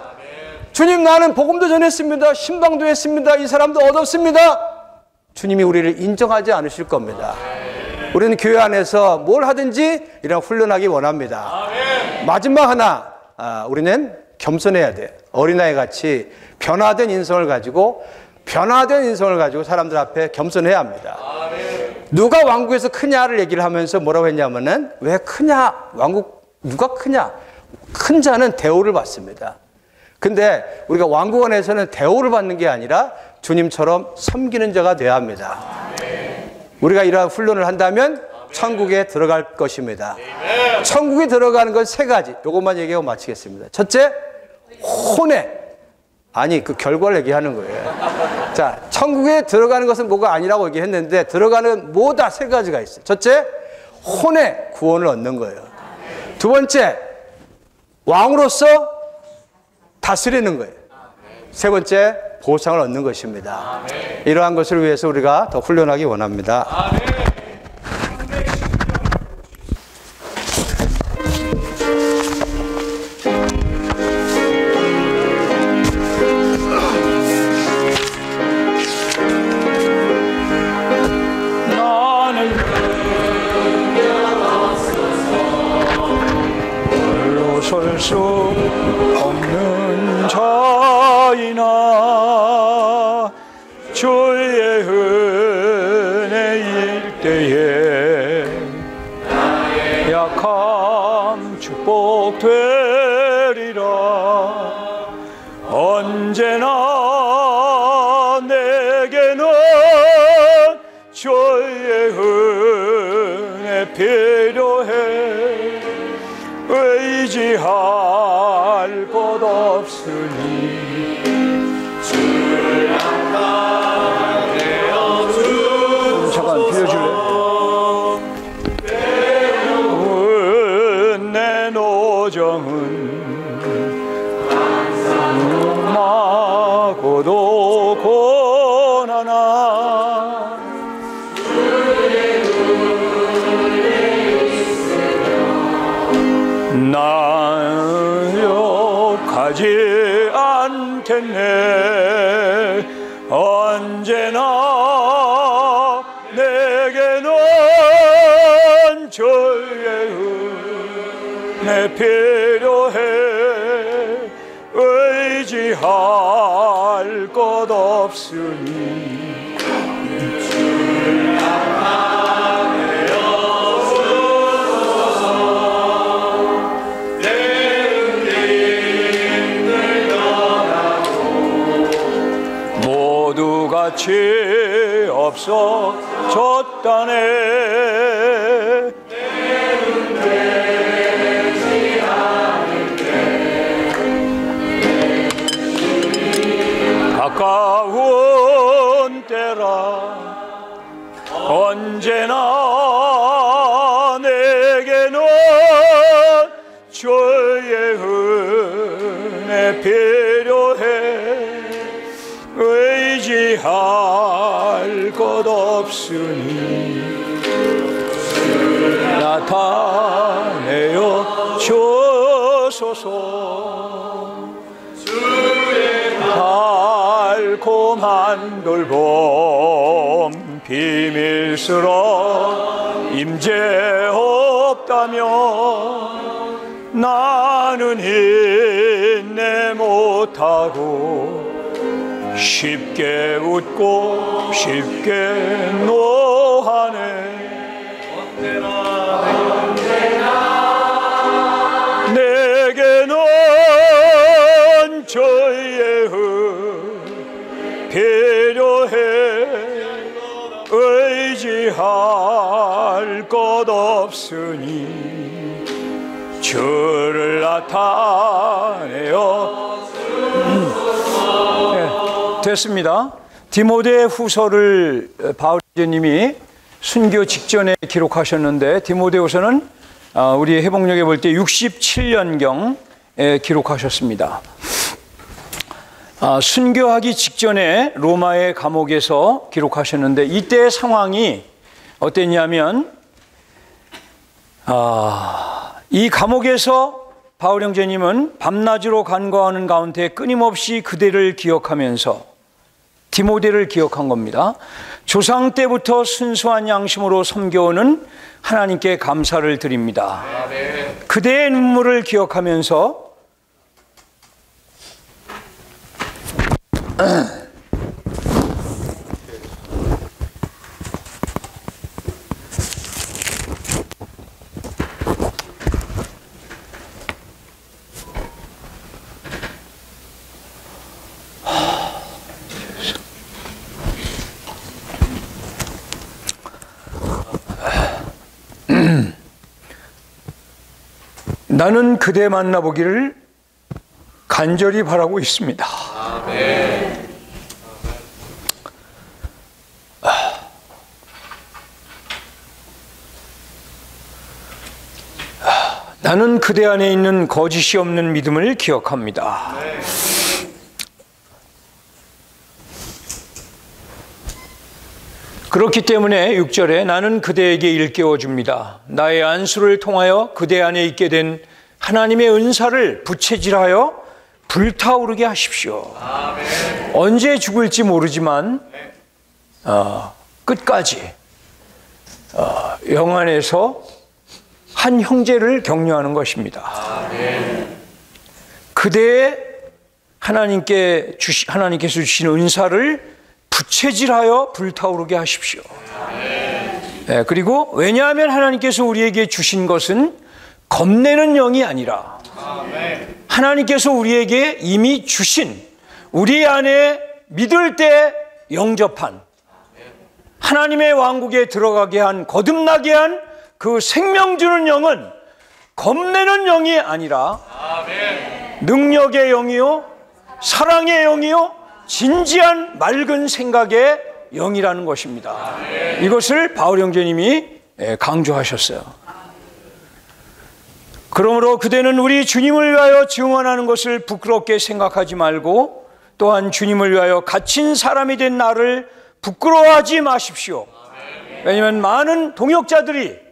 주님, 나는 복음도 전했습니다. 신방도 했습니다. 이 사람도 얻었습니다. 주님이 우리를 인정하지 않으실 겁니다. 우리는 교회 안에서 뭘 하든지 이런 훈련하기 원합니다. 마지막 하나, 우리는 겸손해야 돼. 어린아이 같이 변화된 인성을 가지고 사람들 앞에 겸손해야 합니다. 누가 왕국에서 크냐를 얘기를 하면서 뭐라고 했냐면은, 왜 크냐? 누가 크냐? 큰 자는 대우를 받습니다. 근데 우리가 왕국 안에서는 대우를 받는 게 아니라 주님처럼 섬기는 자가 되어야 합니다. 우리가 이러한 훈련을 한다면 천국에 들어갈 것입니다. 천국에 들어가는 건 세 가지. 이것만 얘기하고 마치겠습니다. 첫째, 혼외. 아니, 그 결과를 얘기하는 거예요. 자, 천국에 들어가는 것은 뭐가 아니라고 얘기했는데, 들어가는 뭐다 세 가지가 있어요. 첫째, 혼외, 구원을 얻는 거예요. 두 번째, 왕으로서 다스리는 거예요. 세 번째, 보상을 얻는 것입니다. 이러한 것을 위해서 우리가 더 훈련하기 원합니다. 설 수 없는 자이나 주의 은혜일 때에 약함 축복되리라. 언제나 내게는 주의 은혜 필요해. 의지할 것 없으니 주를 향하여 주. 잠깐 빌려줄래? 내 노정은 마고도 고난아 나는 욕하지 않겠네. 언제나 내게는 주의 은혜 필요해. 의지할 것 없으니 같이 없어졌다네. 가까운 때라 언제나 내게는 주의 은혜 필요해 의지할 것 없으니 나타내어 주소서 달콤한 돌봄 비밀스러운 임재 없다면 나는 인내 못하고 쉽게 웃고 쉽게 노하네 내게는 주의 은 필요해 의지할 것 없으니 주를 나타내어 네, 됐습니다. 디모데 후서를 바울님이 순교 직전에 기록하셨는데 디모데후서는 우리 해복역에 볼 때 67년경에 기록하셨습니다. 순교하기 직전에 로마의 감옥에서 기록하셨는데 이때의 상황이 어땠냐면 이 감옥에서 바울 형제님은 밤낮으로 간구하는 가운데 끊임없이 그대를 기억하면서 디모데를 기억한 겁니다. 조상 때부터 순수한 양심으로 섬겨오는 하나님께 감사를 드립니다. 그대의 눈물을 기억하면서 나는 그대 만나보기를 간절히 바라고 있습니다. 아멘. 나는 그대 안에 있는 거짓이 없는 믿음을 기억합니다. 아멘. 그렇기 때문에 6절에 나는 그대에게 일깨워 줍니다. 나의 안수를 통하여 그대 안에 있게 된 하나님의 은사를 부채질하여 불타오르게 하십시오. 아멘. 언제 죽을지 모르지만 끝까지 영안에서 한 형제를 격려하는 것입니다. 아멘. 그대의 하나님께서 주신 은사를 부채질하여 불타오르게 하십시오. 네, 그리고 왜냐하면 하나님께서 우리에게 주신 것은 겁내는 영이 아니라 하나님께서 우리에게 이미 주신 우리 안에 믿을 때 영접한 하나님의 왕국에 들어가게 한 거듭나게 한 그 생명 주는 영은 겁내는 영이 아니라 능력의 영이요 사랑의 영이요 진지한 맑은 생각의 영이라는 것입니다. 이것을 바울 형제님이 강조하셨어요. 그러므로 그대는 우리 주님을 위하여 증언하는 것을 부끄럽게 생각하지 말고 또한 주님을 위하여 갇힌 사람이 된 나를 부끄러워하지 마십시오. 왜냐하면 많은 동역자들이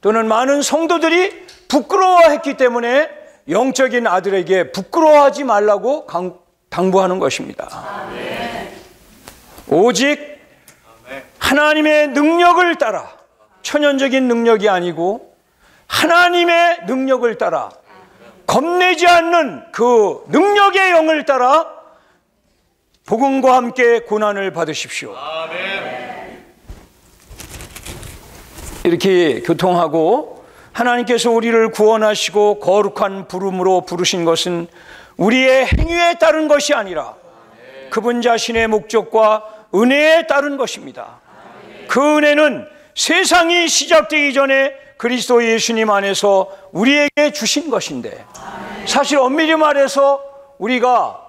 또는 많은 성도들이 부끄러워했기 때문에 영적인 아들에게 부끄러워하지 말라고 당부하는 것입니다. 오직 하나님의 능력을 따라 천연적인 능력이 아니고 하나님의 능력을 따라 겁내지 않는 그 능력의 영을 따라 복음과 함께 고난을 받으십시오. 이렇게 교통하고 하나님께서 우리를 구원하시고 거룩한 부름으로 부르신 것은 우리의 행위에 따른 것이 아니라 그분 자신의 목적과 은혜에 따른 것입니다. 그 은혜는 세상이 시작되기 전에 그리스도 예수님 안에서 우리에게 주신 것인데 사실 엄밀히 말해서 우리가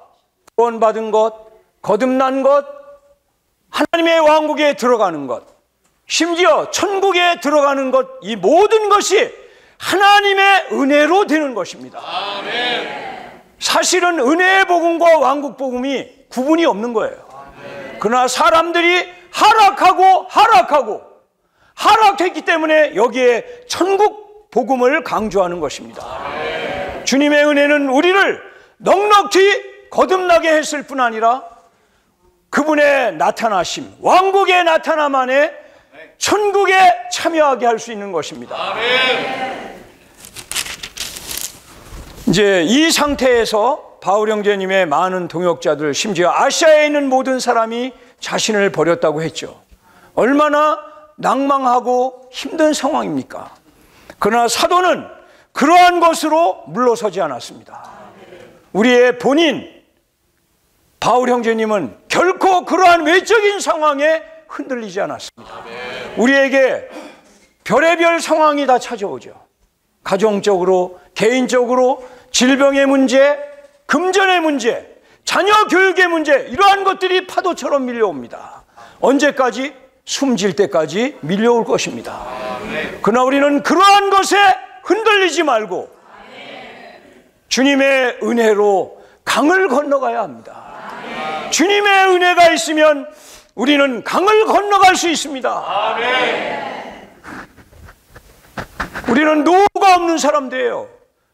구원받은 것, 거듭난 것, 하나님의 왕국에 들어가는 것, 심지어 천국에 들어가는 것, 이 모든 것이 하나님의 은혜로 되는 것입니다. 사실은 은혜의 복음과 왕국 복음이 구분이 없는 거예요. 그러나 사람들이 하락했기 때문에 여기에 천국 복음을 강조하는 것입니다. 주님의 은혜는 우리를 넉넉히 거듭나게 했을 뿐 아니라 그분의 나타나심, 왕국의 나타남 안에 천국에 참여하게 할 수 있는 것입니다. 이제 이 상태에서 바울 형제님의 많은 동역자들, 심지어 아시아에 있는 모든 사람이 자신을 버렸다고 했죠. 얼마나 낭망하고 힘든 상황입니까? 그러나 사도는 그러한 것으로 물러서지 않았습니다. 우리의 본인 바울 형제님은 결코 그러한 외적인 상황에 흔들리지 않았습니다. 우리에게 별의별 상황이 다 찾아오죠. 가정적으로, 개인적으로, 질병의 문제, 금전의 문제, 자녀 교육의 문제, 이러한 것들이 파도처럼 밀려옵니다. 언제까지? 숨질 때까지 밀려올 것입니다. 그러나 우리는 그러한 것에 흔들리지 말고 주님의 은혜로 강을 건너가야 합니다. 주님의 은혜가 있으면 우리는 강을 건너갈 수 있습니다. 우리는 노가 없는 사람들이에요.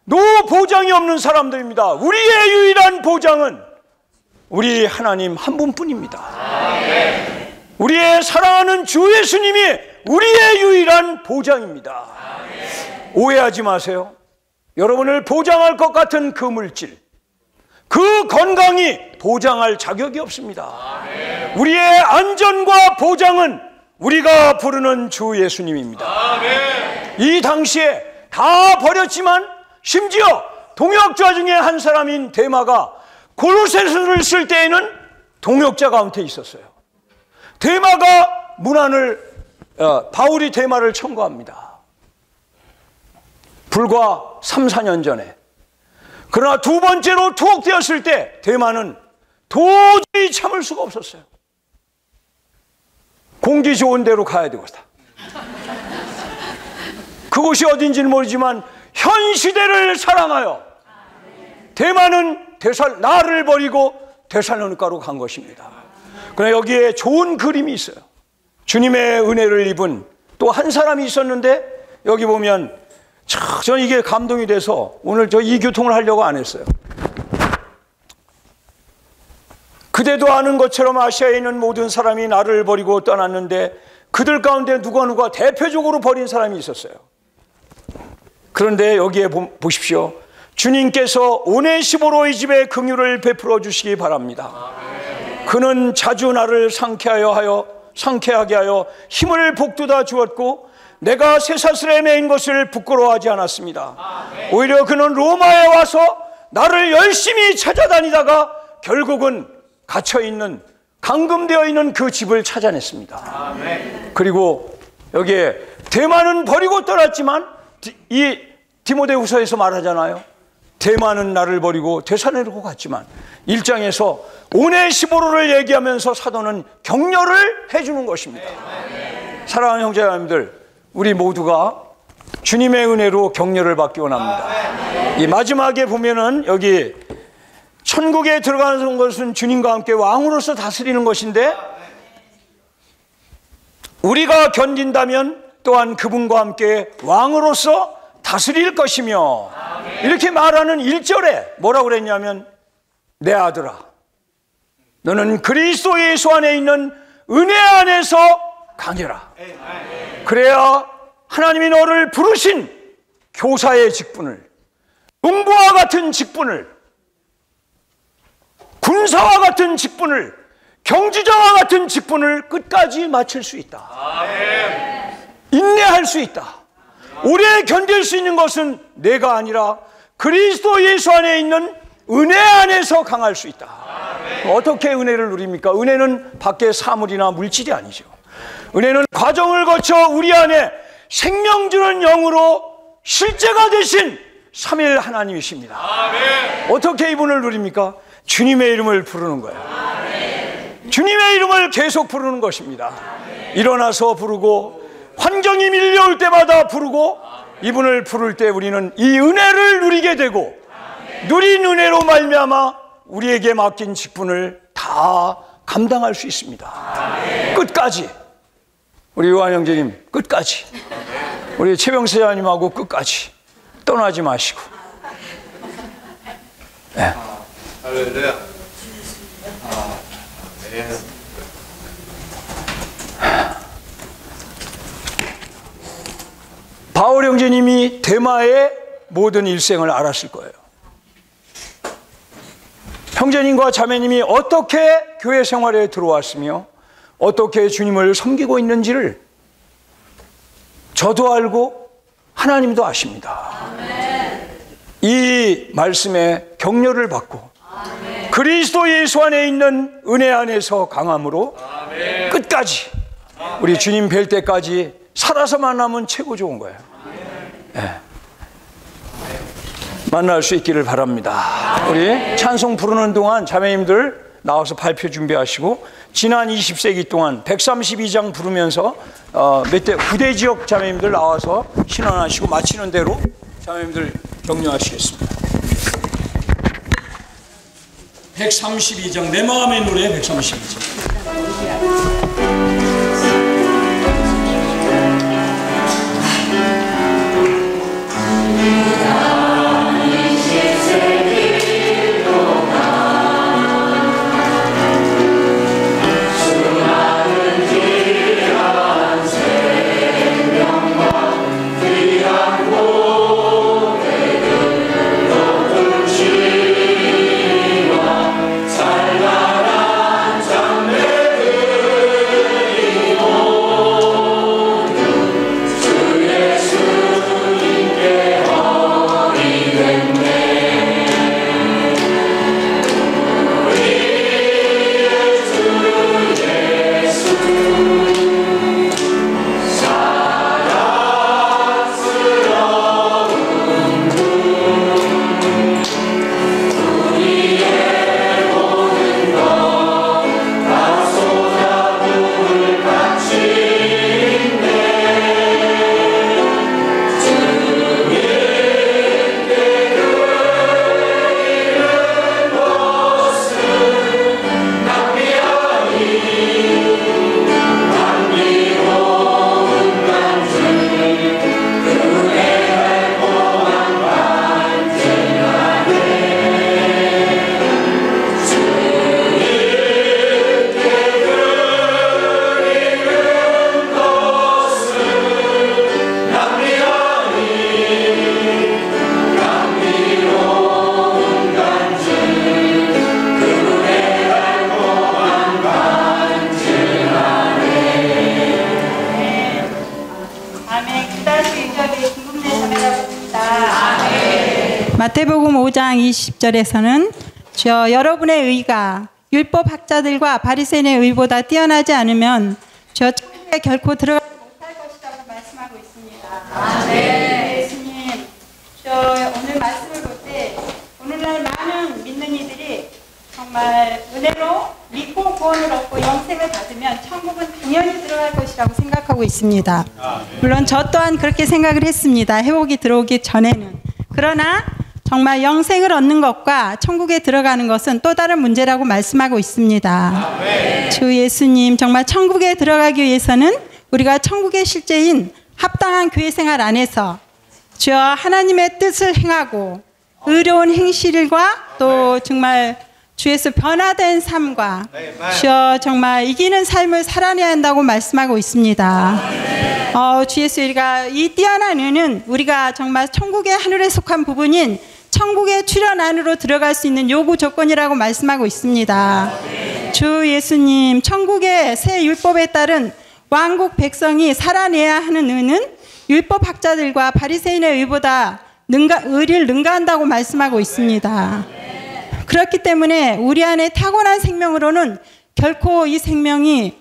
노 보장이 없는 사람들입니다. 우리의 유일한 보장은 우리 하나님 한 분뿐입니다. 우리의 사랑하는 주 예수님이 우리의 유일한 보장입니다. 오해하지 마세요. 여러분을 보장할 것 같은 그 물질, 그 건강이 보장할 자격이 없습니다. 우리의 안전과 보장은 우리가 부르는 주 예수님입니다. 이 당시에 다 버렸지만 심지어 동역자 중에 한 사람인 데마가 골로새서를 쓸 때에는 동역자 가운데 있었어요. 데마가 바울이 데마를 청구합니다. 불과 3, 4년 전에. 그러나 두 번째로 투옥되었을 때 데마는 도저히 참을 수가 없었어요. 공기 좋은 데로 가야 되겠다. 그곳이 어딘지는 모르지만 현 시대를 사랑하여 데마는 나를 버리고 데살로니가로 간 것입니다. 그러나 여기에 좋은 그림이 있어요. 주님의 은혜를 입은 또 한 사람이 있었는데 여기 보면 저는 이게 감동이 돼서 오늘 저 이 교통을 하려고 안 했어요. 그대도 아는 것처럼 아시아에 있는 모든 사람이 나를 버리고 떠났는데 그들 가운데 누가 대표적으로 버린 사람이 있었어요. 그런데 여기에 보십시오. 주님께서 오네시모로의 집에 긍휼을 베풀어 주시기 바랍니다. 그는 자주 나를 상쾌하게 하여 힘을 북돋아 주었고 내가 쇠사슬에 매인 것을 부끄러워하지 않았습니다. 오히려 그는 로마에 와서 나를 열심히 찾아다니다가 결국은 갇혀있는, 감금되어 있는 그 집을 찾아냈습니다. 그리고 여기에 데마는 버리고 떠났지만 이 디모데후서에서 말하잖아요. 데마는 나를 버리고 데살로니가로 갔지만 1장에서 오네시모로를 얘기하면서 사도는 격려를 해주는 것입니다. 사랑하는 형제자매들, 우리 모두가 주님의 은혜로 격려를 받기 원합니다. 이 마지막에 보면은 여기 천국에 들어가는 것은 주님과 함께 왕으로서 다스리는 것인데 우리가 견딘다면 또한 그분과 함께 왕으로서 다스릴 것이며 이렇게 말하는 1절에 뭐라고 그랬냐면 내 아들아 너는 그리스도 예수 안에 있는 은혜 안에서 강해라. 그래야 하나님이 너를 부르신 교사의 직분을, 농부와 같은 직분을, 군사와 같은 직분을, 경지자와 같은 직분을 끝까지 마칠 수 있다. 인내할 수 있다. 오래 견딜 수 있는 것은 내가 아니라 그리스도 예수 안에 있는 은혜 안에서 강할 수 있다. 어떻게 은혜를 누립니까? 은혜는 밖의 사물이나 물질이 아니죠. 은혜는 과정을 거쳐 우리 안에 생명 주는 영으로 실제가 되신 삼위일 하나님이십니다. 어떻게 이분을 누립니까? 주님의 이름을 부르는 거예요. 주님의 이름을 계속 부르는 것입니다. 일어나서 부르고 환경이 밀려올 때마다 부르고 이분을 부를 때 우리는 이 은혜를 누리게 되고 누린 은혜로 말미암아 우리에게 맡긴 직분을 다 감당할 수 있습니다. 끝까지. 우리 요한 형제님 끝까지. 우리 최병세 장님하고 끝까지 떠나지 마시고. 네. 할렐루야. 바울 형제님이 데마의 모든 일생을 알았을 거예요. 형제님과 자매님이 어떻게 교회 생활에 들어왔으며 어떻게 주님을 섬기고 있는지를 저도 알고 하나님도 아십니다. 이 말씀에 격려를 받고 그리스도 예수 안에 있는 은혜 안에서 강함으로 끝까지 우리 주님 뵐 때까지 살아서 만나면 최고 좋은 거예요. 네. 만날 수 있기를 바랍니다. 우리 찬송 부르는 동안 자매님들 나와서 발표 준비하시고 지난 20세기 동안 132장 부르면서 몇 대 9대 지역 자매님들 나와서 신원하시고 마치는 대로 자매님들 격려하시겠습니다. 132장 내 마음의 노래 132장. 마태복음 5장 20절에서는 주여 여러분의 의가 율법 학자들과 바리새인의 의보다 뛰어나지 않으면 주여 천국에 결코 들어가지 못할 것이라고 말씀하고 있습니다. 네. 예수님, 주여 오늘 말씀을 볼 때 오늘날 많은 믿는 이들이 정말 은혜로 믿고 구원을 얻고 영생을 받으면 천국은 당연히 들어갈 것이라고 생각하고 있습니다. 물론 저 또한 그렇게 생각을 했습니다. 회복이 들어오기 전에는. 그러나 정말 영생을 얻는 것과 천국에 들어가는 것은 또 다른 문제라고 말씀하고 있습니다. 주 예수님, 정말 천국에 들어가기 위해서는 우리가 천국의 실제인 합당한 교회 생활 안에서 주여 하나님의 뜻을 행하고 의로운 행실과 또 정말 주에서 변화된 삶과 주여 정말 이기는 삶을 살아내야 한다고 말씀하고 있습니다. 주 예수, 우리가 이 뛰어난 은은 우리가 정말 천국의 하늘에 속한 부분인 천국의 출현 안으로 들어갈 수 있는 요구 조건이라고 말씀하고 있습니다. 주 예수님, 천국의 새 율법에 따른 왕국 백성이 살아내야 하는 의는 율법 학자들과 바리새인의 의보다 의를 능가한다고 말씀하고 있습니다. 그렇기 때문에 우리 안에 타고난 생명으로는 결코 이 생명을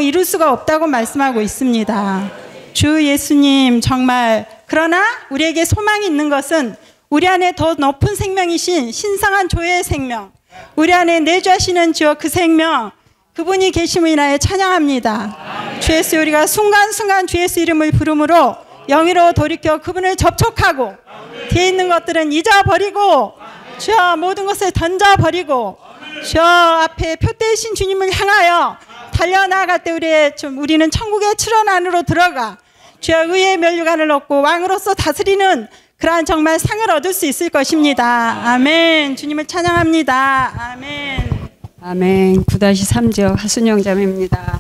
이룰 수가 없다고 말씀하고 있습니다. 주 예수님, 정말 그러나 우리에게 소망이 있는 것은 우리 안에 더 높은 생명이신 신성한 조의 생명, 우리 안에 내주하시는 주여 그 생명, 그분이 계심을 인하여 찬양합니다. 주 예수, 우리가 순간순간 주 예수 이름을 부름으로 영으로 돌이켜 그분을 접촉하고 뒤에 있는 것들은 잊어버리고 주여 모든 것을 던져버리고 주여 앞에 표대이신 주님을 향하여 달려나갈 때 우리는 천국의 출원 안으로 들어가 주여 의의 면류관을 얻고 왕으로서 다스리는 그러한 정말 상을 얻을 수 있을 것입니다. 아멘. 주님을 찬양합니다. 아멘. 아멘. 9-3조 하순영 자매입니다.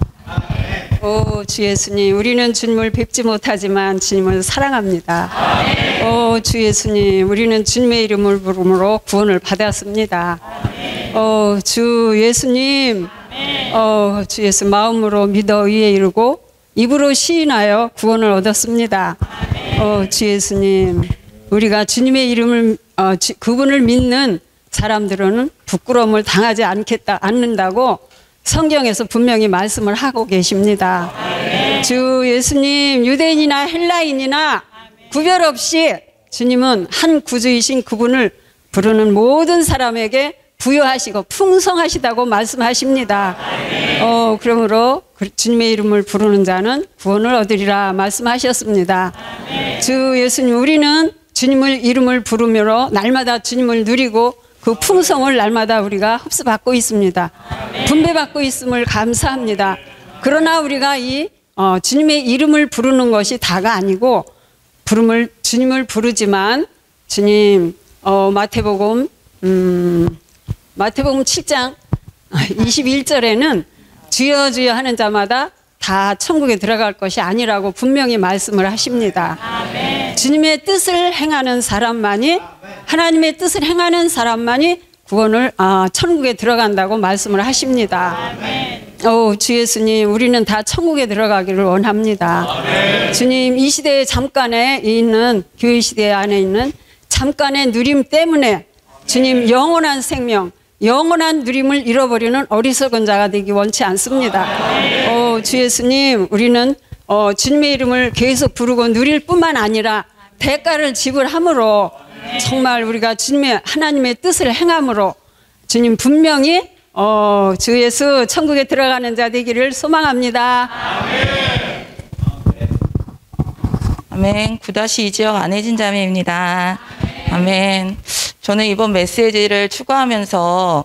오, 주 예수님, 우리는 주님을 뵙지 못하지만 주님을 사랑합니다. 오, 주 예수님, 우리는 주님의 이름을 부름으로 구원을 받았습니다. 오, 주 예수님, 주 예수 마음으로 믿어 의에 이르고 입으로 시인하여 구원을 얻었습니다. 주 예수님, 우리가 주님의 이름을 그분을 믿는 사람들은 부끄러움을 당하지 않는다고 성경에서 분명히 말씀을 하고 계십니다. 주 예수님, 유대인이나 헬라인이나 구별 없이 주님은 한 구주이신 그분을 부르는 모든 사람에게 부여하시고 풍성하시다고 말씀하십니다. 그러므로 주님의 이름을 부르는 자는 구원을 얻으리라 말씀하셨습니다. 주 예수님, 우리는 주님의 이름을 부르므로 날마다 주님을 누리고 그 풍성을 날마다 우리가 흡수받고 있습니다. 분배받고 있음을 감사합니다. 그러나 우리가 이 주님의 이름을 부르는 것이 다가 아니고 주님을 부르지만 주님 마태복음 7장 21절에는 주여 주여 하는 자마다 다 천국에 들어갈 것이 아니라고 분명히 말씀을 하십니다. 주님의 뜻을 행하는 사람만이 하나님의 뜻을 행하는 사람만이 구원을 천국에 들어간다고 말씀을 하십니다. 주 예수님, 우리는 다 천국에 들어가기를 원합니다. 주님, 이 시대에 잠깐에 있는 교회 시대 안에 있는 잠깐의 누림 때문에 주님 영원한 생명, 영원한 누림을 잃어버리는 어리석은 자가 되기 원치 않습니다. 주 예수님, 우리는 주님의 이름을 계속 부르고 누릴 뿐만 아니라 대가를 지불함으로 정말 우리가 하나님의 뜻을 행함으로 주님 분명히 주 예수 천국에 들어가는 자 되기를 소망합니다. 아멘. 9-2지역 안혜진 자매입니다. 아멘. 저는 이번 메시지를 추구하면서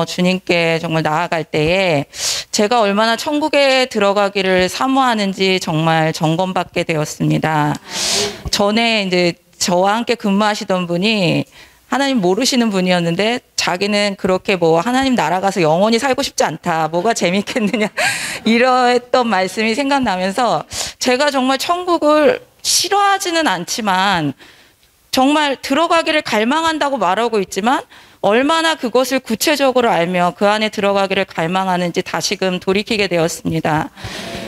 주님께 정말 나아갈 때에 제가 얼마나 천국에 들어가기를 사모하는지 정말 점검받게 되었습니다. 전에 이제 저와 함께 근무하시던 분이 하나님 모르시는 분이었는데 자기는 그렇게 하나님 나라 가서 영원히 살고 싶지 않다. 뭐가 재밌겠느냐. 이랬던 말씀이 생각나면서 제가 정말 천국을 싫어하지는 않지만 정말 들어가기를 갈망한다고 말하고 있지만 얼마나 그것을 구체적으로 알며 그 안에 들어가기를 갈망하는지 다시금 돌이키게 되었습니다.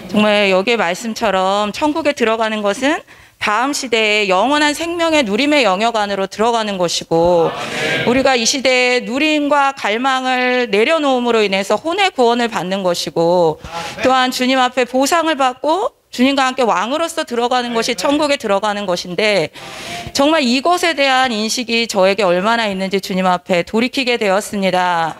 정말 여기의 말씀처럼 천국에 들어가는 것은 다음 시대에 영원한 생명의 누림의 영역 안으로 들어가는 것이고 우리가 이 시대에 누림과 갈망을 내려놓음으로 인해서 혼의 구원을 받는 것이고 또한 주님 앞에 보상을 받고 주님과 함께 왕으로서 들어가는 것이 천국에 들어가는 것인데 정말 이것에 대한 인식이 저에게 얼마나 있는지 주님 앞에 돌이키게 되었습니다.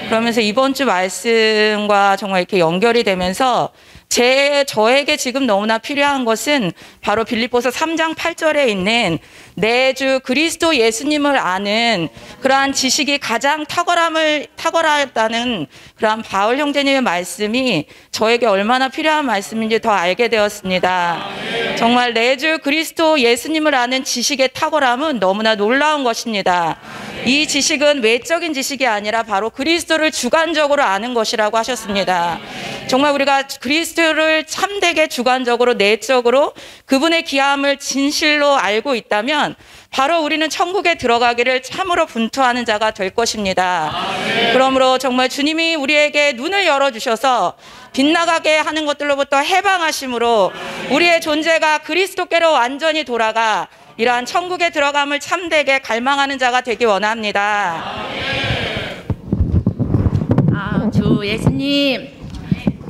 그러면서 이번 주 말씀과 정말 이렇게 연결이 되면서 저에게 지금 너무나 필요한 것은 바로 빌립보서 3장 8절에 있는 내 주 그리스도 예수님을 아는 그러한 지식이 가장 탁월하다는 그러한 바울 형제님의 말씀이 저에게 얼마나 필요한 말씀인지 더 알게 되었습니다. 정말 내 주 그리스도 예수님을 아는 지식의 탁월함은 너무나 놀라운 것입니다. 이 지식은 외적인 지식이 아니라 바로 그리스도를 주관적으로 아는 것이라고 하셨습니다. 정말 우리가 그리스도를 참되게 주관적으로 내적으로 그분의 귀함을 진실로 알고 있다면 바로 우리는 천국에 들어가기를 참으로 분투하는 자가 될 것입니다. 그러므로 정말 주님이 우리에게 눈을 열어주셔서 빗나가게 하는 것들로부터 해방하심으로 우리의 존재가 그리스도께로 완전히 돌아가 이러한 천국에 들어감을 참되게 갈망하는 자가 되기 원합니다. 주 예수님,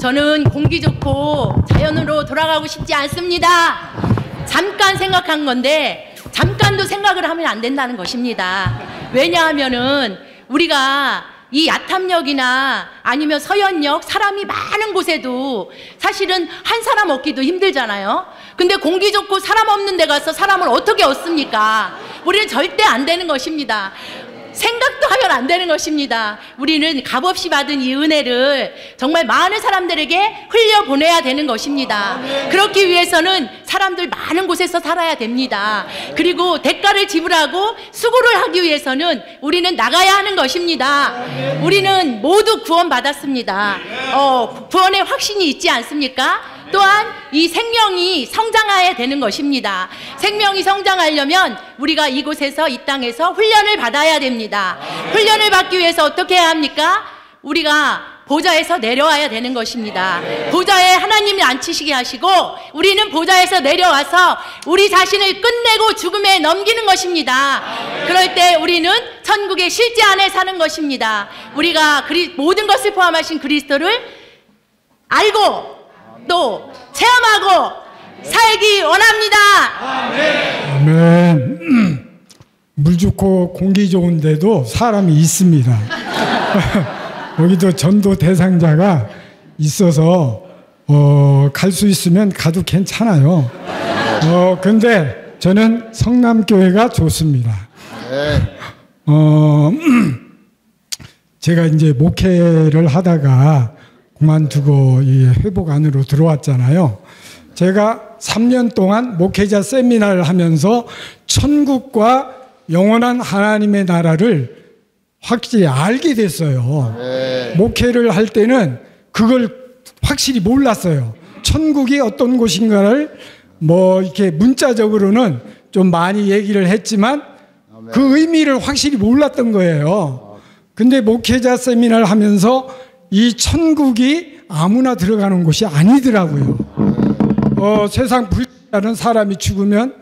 저는 공기 좋고 자연으로 돌아가고 싶지 않습니다. 잠깐 생각한 건데 잠깐도 생각을 하면 안 된다는 것입니다. 왜냐하면은 우리가 이 야탐역이나 아니면 서현역 사람이 많은 곳에도 사실은 한 사람 얻기도 힘들잖아요. 근데 공기 좋고 사람 없는 데 가서 사람을 어떻게 얻습니까? 우리는 절대 안 되는 것입니다. 생각도 하면 안 되는 것입니다. 우리는 값없이 받은 이 은혜를 정말 많은 사람들에게 흘려보내야 되는 것입니다. 그렇기 위해서는 사람들 많은 곳에서 살아야 됩니다. 그리고 대가를 지불하고 수고를 하기 위해서는 우리는 나가야 하는 것입니다. 우리는 모두 구원받았습니다. 구원의 확신이 있지 않습니까? 또한 이 생명이 성장해야 되는 것입니다. 생명이 성장하려면 우리가 이곳에서, 이 땅에서 훈련을 받아야 됩니다. 훈련을 받기 위해서 어떻게 해야 합니까? 우리가 보좌에서 내려와야 되는 것입니다. 보좌에 하나님이 앉히시게 하시고 우리는 보좌에서 내려와서 우리 자신을 끝내고 죽음에 넘기는 것입니다. 그럴 때 우리는 천국의 실제 안에 사는 것입니다. 우리가 모든 것을 포함하신 그리스도를 알고 또 체험하고 살기 원합니다. 아멘. 물 좋고 공기 좋은데도 사람이 있습니다. 여기도 전도 대상자가 있어서 갈 수 있으면 가도 괜찮아요. 근데 저는 성남교회가 좋습니다. 제가 이제 목회를 하다가 그만두고 이 회복 안으로 들어왔잖아요. 제가 3년 동안 목회자 세미나를 하면서 천국과 영원한 하나님의 나라를 확실히 알게 됐어요. 목회를 할 때는 그걸 확실히 몰랐어요. 천국이 어떤 곳인가를 뭐 이렇게 문자적으로는 좀 많이 얘기를 했지만 그 의미를 확실히 몰랐던 거예요. 근데 목회자 세미나를 하면서 이 천국이 아무나 들어가는 곳이 아니더라고요. 세상 불신하는 사람이 죽으면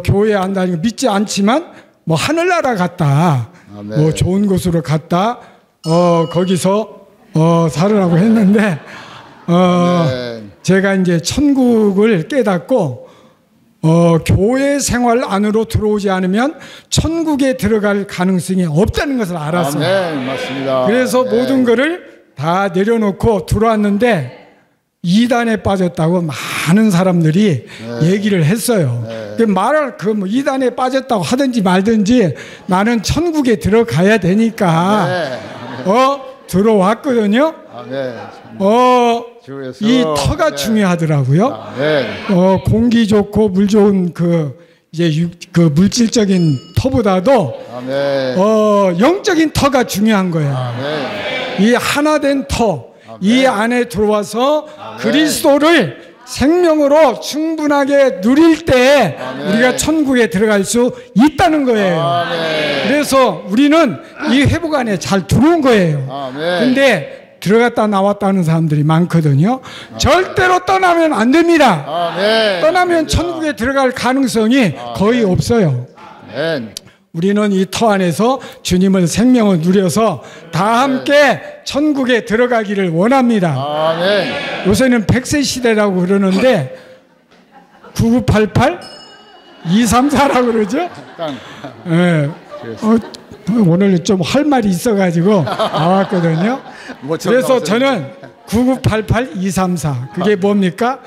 교회 안 다니고 믿지 않지만 뭐 하늘나라 갔다, 뭐 좋은 곳으로 갔다, 거기서 살으라고 했는데 제가 이제 천국을 깨닫고 교회 생활 안으로 들어오지 않으면 천국에 들어갈 가능성이 없다는 것을 알았어요. 맞습니다. 그래서 모든 것을 다 내려놓고 들어왔는데 이단에 빠졌다고 많은 사람들이 얘기를 했어요. 뭐 이단에 빠졌다고 하든지 말든지 나는 천국에 들어가야 되니까 들어왔거든요. 이 터가 중요하더라고요. 공기 좋고 물 좋은 그 물질적인 터보다도 영적인 터가 중요한 거예요. 이 하나된 터, 이 안에 들어와서 그리스도를 생명으로 충분하게 누릴 때 우리가 천국에 들어갈 수 있다는 거예요. 그래서 우리는 이 회복 안에 잘 들어온 거예요. 근데 들어갔다 나왔다 하는 사람들이 많거든요. 절대로 떠나면 안 됩니다. 떠나면 천국에 들어갈 가능성이 거의 없어요. 우리는 이 터 안에서 주님을 생명을 누려서 다 함께 천국에 들어가기를 원합니다. 요새는 100세 시대라고 그러는데 9988 234라고 그러죠? 오늘 좀 할 말이 있어가지고 나왔거든요. 그래서 저는 9988 234 그게 뭡니까?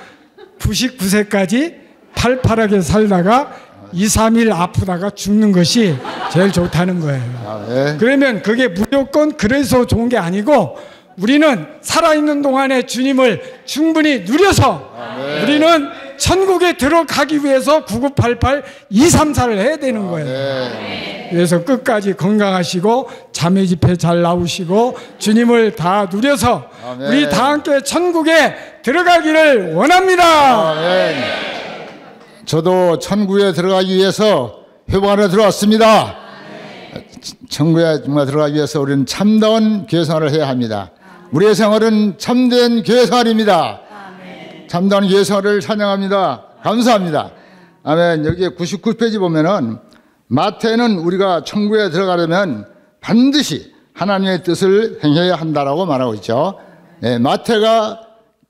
99세까지 팔팔하게 살다가 2, 3일 아프다가 죽는 것이 제일 좋다는 거예요. 그러면 그게 무조건 그래서 좋은 게 아니고 우리는 살아있는 동안에 주님을 충분히 누려서 우리는 천국에 들어가기 위해서 9988 234를 해야 되는 거예요. 그래서 끝까지 건강하시고 자매 집회 잘 나오시고 주님을 다 누려서 우리 다 함께 천국에 들어가기를 원합니다. 저도 천국에 들어가기 위해서 회복 안에 들어왔습니다. 천국에 정말 들어가기 위해서 우리는 참다운 교회 생활을 해야 합니다. 우리의 생활은 참된 교회 생활입니다. 참다운 교회 생활을 찬양합니다. 감사합니다. 아멘. 여기 99페이지 보면은 마태는 우리가 천국에 들어가려면 반드시 하나님의 뜻을 행해야 한다라고 말하고 있죠. 네, 마태가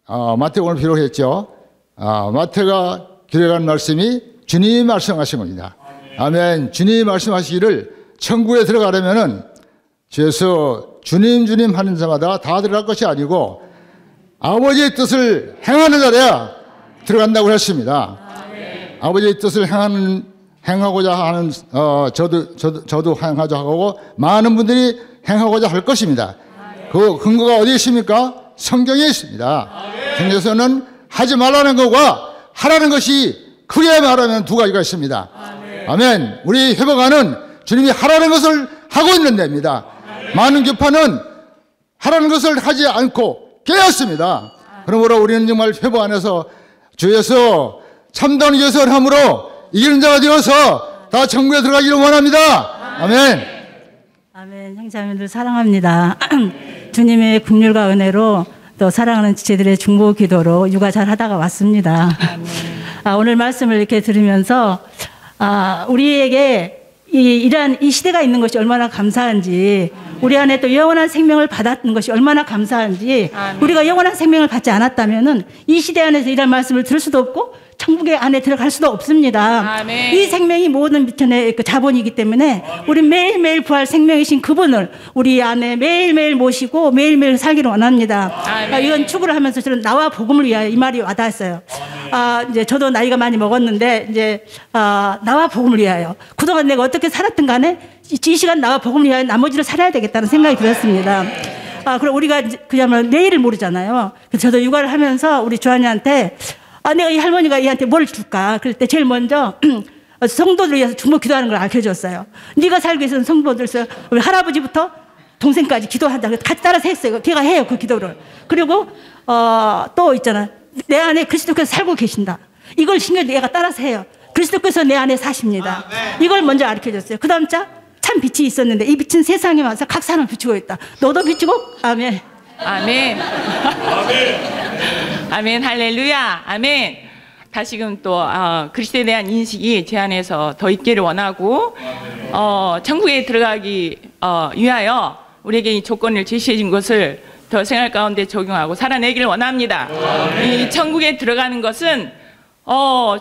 오늘 비록했죠. 마태가 기록한 말씀이 주님이 말씀하신 겁니다. 아멘. 주님이 말씀하시기를 천국에 들어가려면은 주에서 주님 주님 하는 자마다 다 들어갈 것이 아니고 아버지의 뜻을 행하는 자라야 들어간다고 했습니다. 아버지의 뜻을 행하고자 하는 저도 행하자 하고 많은 분들이 행하고자 할 것입니다. 그 근거가 어디에 있습니까? 성경에 있습니다. 성경에서는 하지 말라는 것과 하라는 것이 크게 말하면 두 가지가 있습니다. 아멘. 우리 회복하는 주님이 하라는 것을 하고 있는 데입니다. 많은 교파는 하라는 것을 하지 않고 깨었습니다. 그러므로 우리는 정말 회복 안에서 주에서 참다운 예수를 함으로 이기는 자가 되어서 다 천국에 들어가기를 원합니다. 아멘. 아멘. 형제자매들 사랑합니다. 주님의 긍휼과 은혜로 또 사랑하는 지체들의 중보 기도로 육아 잘 하다가 왔습니다. 오늘 말씀을 이렇게 들으면서 우리에게 이러한 이 시대가 있는 것이 얼마나 감사한지, 우리 안에 또 영원한 생명을 받았던 것이 얼마나 감사한지, 우리가 영원한 생명을 받지 않았다면은 이 시대 안에서 이런 말씀을 들을 수도 없고 천국의 안에 들어갈 수도 없습니다. 아멘. 이 생명이 모든 미천의 그 자본이기 때문에 우리 매일매일 부활 생명이신 그분을 우리 안에 매일매일 모시고 매일매일 살기를 원합니다. 이건 축구를 하면서 저는 나와 복음을 위하여 이 말이 와닿았어요. 이제 저도 나이가 많이 먹었는데 이제 나와 복음을 위하여 그동안 내가 어떻게 살았든 간에 이 시간 나와 복음을 위하여 나머지를 살아야 되겠다는 생각이 들었습니다. 그럼 우리가 그야말로 내일을 모르잖아요. 그래서 저도 육아를 하면서 우리 주한이한테 내가 이 할머니가 얘한테 뭘 줄까? 그럴 때 제일 먼저 성도들을 위해서 중보 기도하는 걸 알려줬어요. 네가 살기 위해서는 성도들에서 우리 할아버지부터 동생까지 기도한다. 같이 따라서 했어요. 걔가 해요, 그 기도를. 그리고 또 있잖아. 내 안에 그리스도께서 살고 계신다. 이걸 신경 얘가 따라서 해요. 그리스도께서 내 안에 사십니다. 이걸 먼저 가르쳐줬어요. 그 다음 참 빛이 있었는데 이 빛은 세상에 와서 각 사람을 비추고 있다. 너도 비추고 아멘. 아멘. 아멘. 할렐루야. 아멘. 다시금 또 그리스도에 대한 인식이 제 안에서 더 있기를 원하고 천국에 들어가기 위하여 우리에게 이 조건을 제시해 준 것을 더 생활 가운데 적용하고 살아내기를 원합니다. 이 천국에 들어가는 것은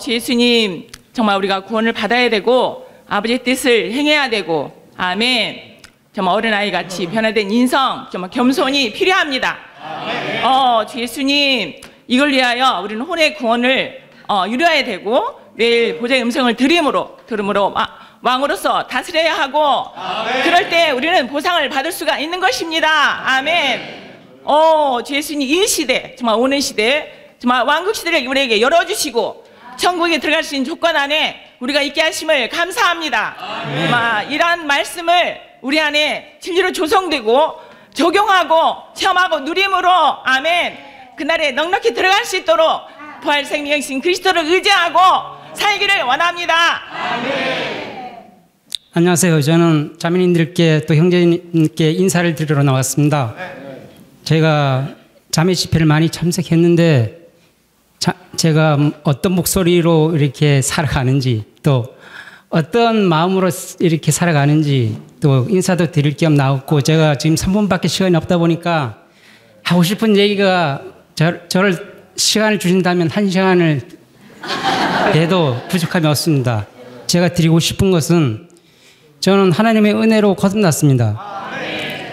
주 예수님 정말 우리가 구원을 받아야 되고 아버지의 뜻을 행해야 되고 아멘. 정말 어린아이 같이 변화된 인성, 정말 겸손이 필요합니다. 주 예수님 이걸 위하여 우리는 혼의 구원을 이루어야 되고 매일 보좌의 음성을 들음으로 왕으로서 다스려야 하고 그럴 때 우리는 보상을 받을 수가 있는 것입니다. 아멘. 주 예수님 이 시대 정말 오는 시대 정말 왕국 시대를 우리에게 열어주시고 천국에 들어갈 수 있는 조건 안에 우리가 있게 하심을 감사합니다. 이러한 말씀을 우리 안에 진리로 조성되고 적용하고 체험하고 누림으로 아멘 그날에 넉넉히 들어갈 수 있도록 부활 생명이신 그리스도를 의지하고 살기를 원합니다. 아멘. 안녕하세요. 저는 자매님들께 또 형제님께 인사를 드리러 나왔습니다. 제가 자매 집회를 많이 참석했는데 제가 어떤 목소리로 이렇게 살아가는지 또 어떤 마음으로 이렇게 살아가는지 또 인사도 드릴 겸 나왔고 제가 지금 3분밖에 시간이 없다 보니까 하고 싶은 얘기가 저를 시간을 주신다면 1시간을 해도 부족함이 없습니다. 제가 드리고 싶은 것은 저는 하나님의 은혜로 거듭났습니다.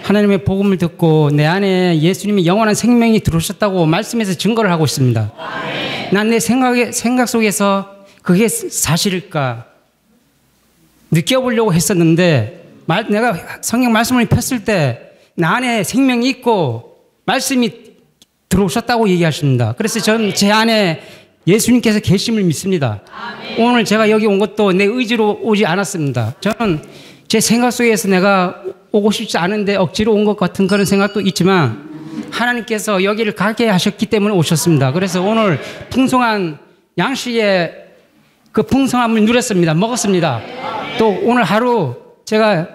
하나님의 복음을 듣고 내 안에 예수님이 영원한 생명이 들어오셨다고 말씀에서 증거를 하고 있습니다. 난 내 생각 속에서 그게 사실일까 느껴보려고 했었는데 내가 성경 말씀을 폈을 때 내 안에 생명이 있고 말씀이 들어오셨다고 얘기하십니다. 그래서 저는 제 안에 예수님께서 계심을 믿습니다. 오늘 제가 여기 온 것도 내 의지로 오지 않았습니다. 저는 제 생각 속에서 내가 오고 싶지 않은데 억지로 온 것 같은 그런 생각도 있지만 하나님께서 여기를 가게 하셨기 때문에 오셨습니다. 그래서 오늘 풍성한 양식의 그 풍성함을 누렸습니다. 먹었습니다. 또 오늘 하루 제가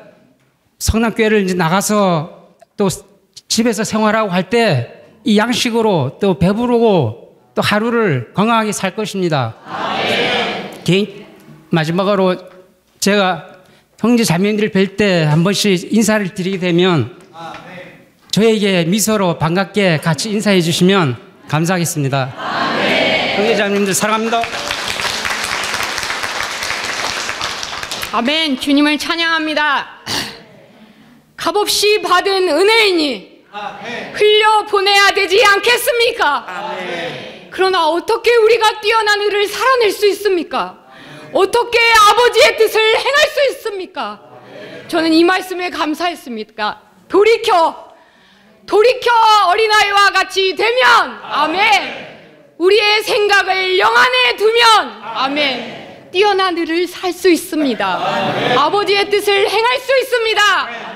성남교회를 이제 나가서 또 집에서 생활하고 할 때 이 양식으로 또 배부르고 또 하루를 건강하게 살 것입니다. 마지막으로 제가 형제 자매님들 뵐 때 한 번씩 인사를 드리게 되면 저에게 미소로 반갑게 같이 인사해 주시면 감사하겠습니다. 형제 자매님들 사랑합니다. 아멘. 주님을 찬양합니다. 값없이 받은 은혜이니 흘려 보내야 되지 않겠습니까? 그러나 어떻게 우리가 뛰어난 의를 살아낼 수 있습니까? 어떻게 아버지의 뜻을 행할 수 있습니까? 저는 이 말씀에 감사했습니다. 돌이켜 어린아이와 같이 되면 아멘. 우리의 생각을 영 안에 두면 아멘. 뛰어난 의를 살 수 있습니다. 아버지의 뜻을 행할 수 있습니다.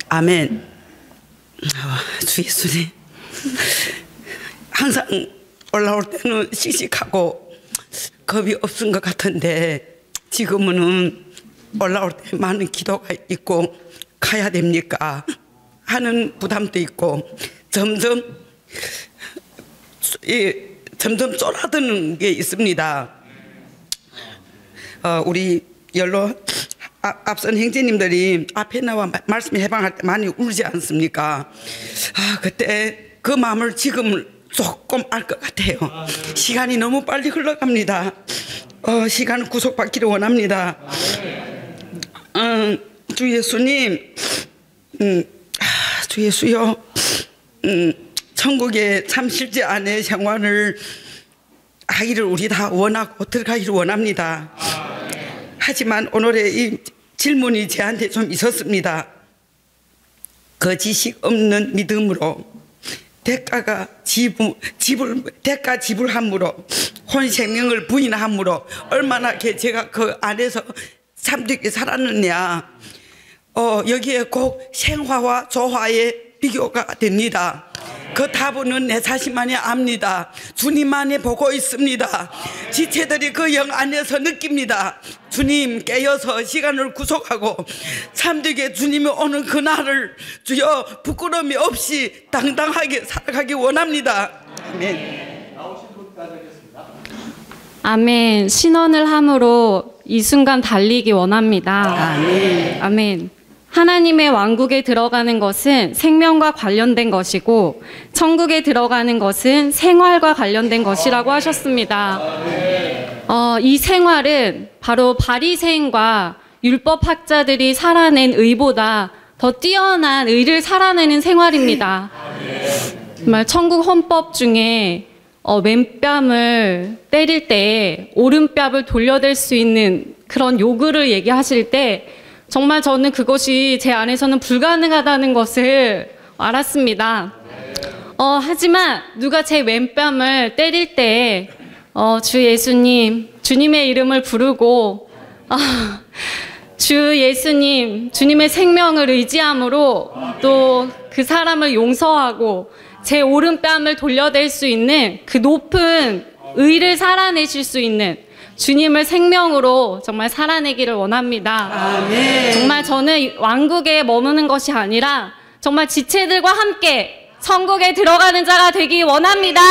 아멘. 주 예수님, 항상 올라올 때는 씩씩하고 겁이 없은 것 같은데 지금은 올라올 때 많은 기도가 있고 가야 됩니까 하는 부담도 있고 점점 쫄아드는 게 있습니다. 우리 연로 앞선 형제님들이 앞에 나와 말씀 해방할 때 많이 울지 않습니까? 그때 그 마음을 지금 조금 알 것 같아요. 시간이 너무 빨리 흘러갑니다. 시간을 구속받기를 원합니다. 주 예수님, 주 예수요, 천국의 참 실제 아내의 생활을 하기를 우리 다 원하고 들어가기를 원합니다. 하지만 오늘의 이 질문이 저한테 좀 있었습니다. 거짓이 없는 믿음으로 대가 지불함으로 혼 생명을 부인함으로 얼마나 제가 그 안에서 참되게 살았느냐. 여기에 꼭 생화와 조화의 비교가 됩니다. 그 답은 내 자신만이 압니다. 주님만이 보고 있습니다. 지체들이 그 영 안에서 느낍니다. 주님 깨어서 시간을 구속하고 참되게 주님이 오는 그날을 주여 부끄러움이 없이 당당하게 살아가기 원합니다. 아멘. 아멘. 신원을 함으로 이 순간 달리기 원합니다. 아멘. 아멘. 하나님의 왕국에 들어가는 것은 생명과 관련된 것이고 천국에 들어가는 것은 생활과 관련된 것이라고 하셨습니다. 이 생활은 바로 바리새인과 율법학자들이 살아낸 의보다 더 뛰어난 의를 살아내는 생활입니다. 정말 천국 헌법 중에 왼뺨을 때릴 때 오른뺨을 돌려댈 수 있는 그런 요구를 얘기하실 때 정말 저는 그것이 제 안에서는 불가능하다는 것을 알았습니다. 하지만 누가 제 왼뺨을 때릴 때 주 예수님, 주님의 이름을 부르고 주 예수님, 주님의 생명을 의지함으로 또 그 사람을 용서하고 제 오른뺨을 돌려댈 수 있는 그 높은 의를 살아내실 수 있는 주님을 생명으로 정말 살아내기를 원합니다. 아멘. 정말 저는 왕국에 머무는 것이 아니라 정말 지체들과 함께 천국에 들어가는 자가 되기 원합니다.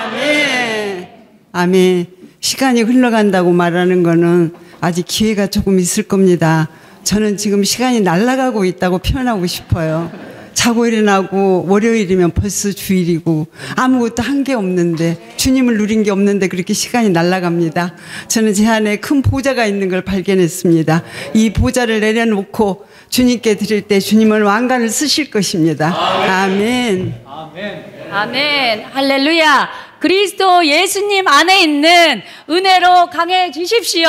아멘. 아멘. 시간이 흘러간다고 말하는 거는 아직 기회가 조금 있을 겁니다. 저는 지금 시간이 날아가고 있다고 표현하고 싶어요. 자고 일어나고 월요일이면 벌써 주일이고 아무것도 한 게 없는데 주님을 누린 게 없는데 그렇게 시간이 날아갑니다. 저는 제 안에 큰 보좌가 있는 걸 발견했습니다. 이 보좌를 내려놓고 주님께 드릴 때 주님은 왕관을 쓰실 것입니다. 아멘. 아멘. 아멘. 할렐루야. 그리스도 예수님 안에 있는 은혜로 강해지십시오.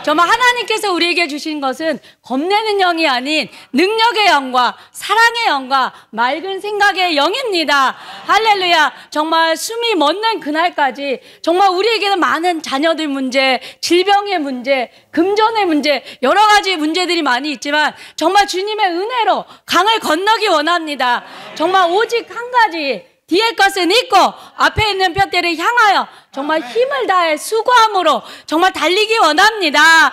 정말 하나님께서 우리에게 주신 것은 겁내는 영이 아닌 능력의 영과 사랑의 영과 맑은 생각의 영입니다. 할렐루야. 정말 숨이 멎는 그날까지 정말 우리에게는 많은 자녀들 문제, 질병의 문제, 금전의 문제, 여러 가지 문제들이 많이 있지만 정말 주님의 은혜로 강을 건너기 원합니다. 정말 오직 한 가지, 뒤에 것은 있고 앞에 있는 뼈대를 향하여 정말 힘을 다해 수고함으로 정말 달리기 원합니다.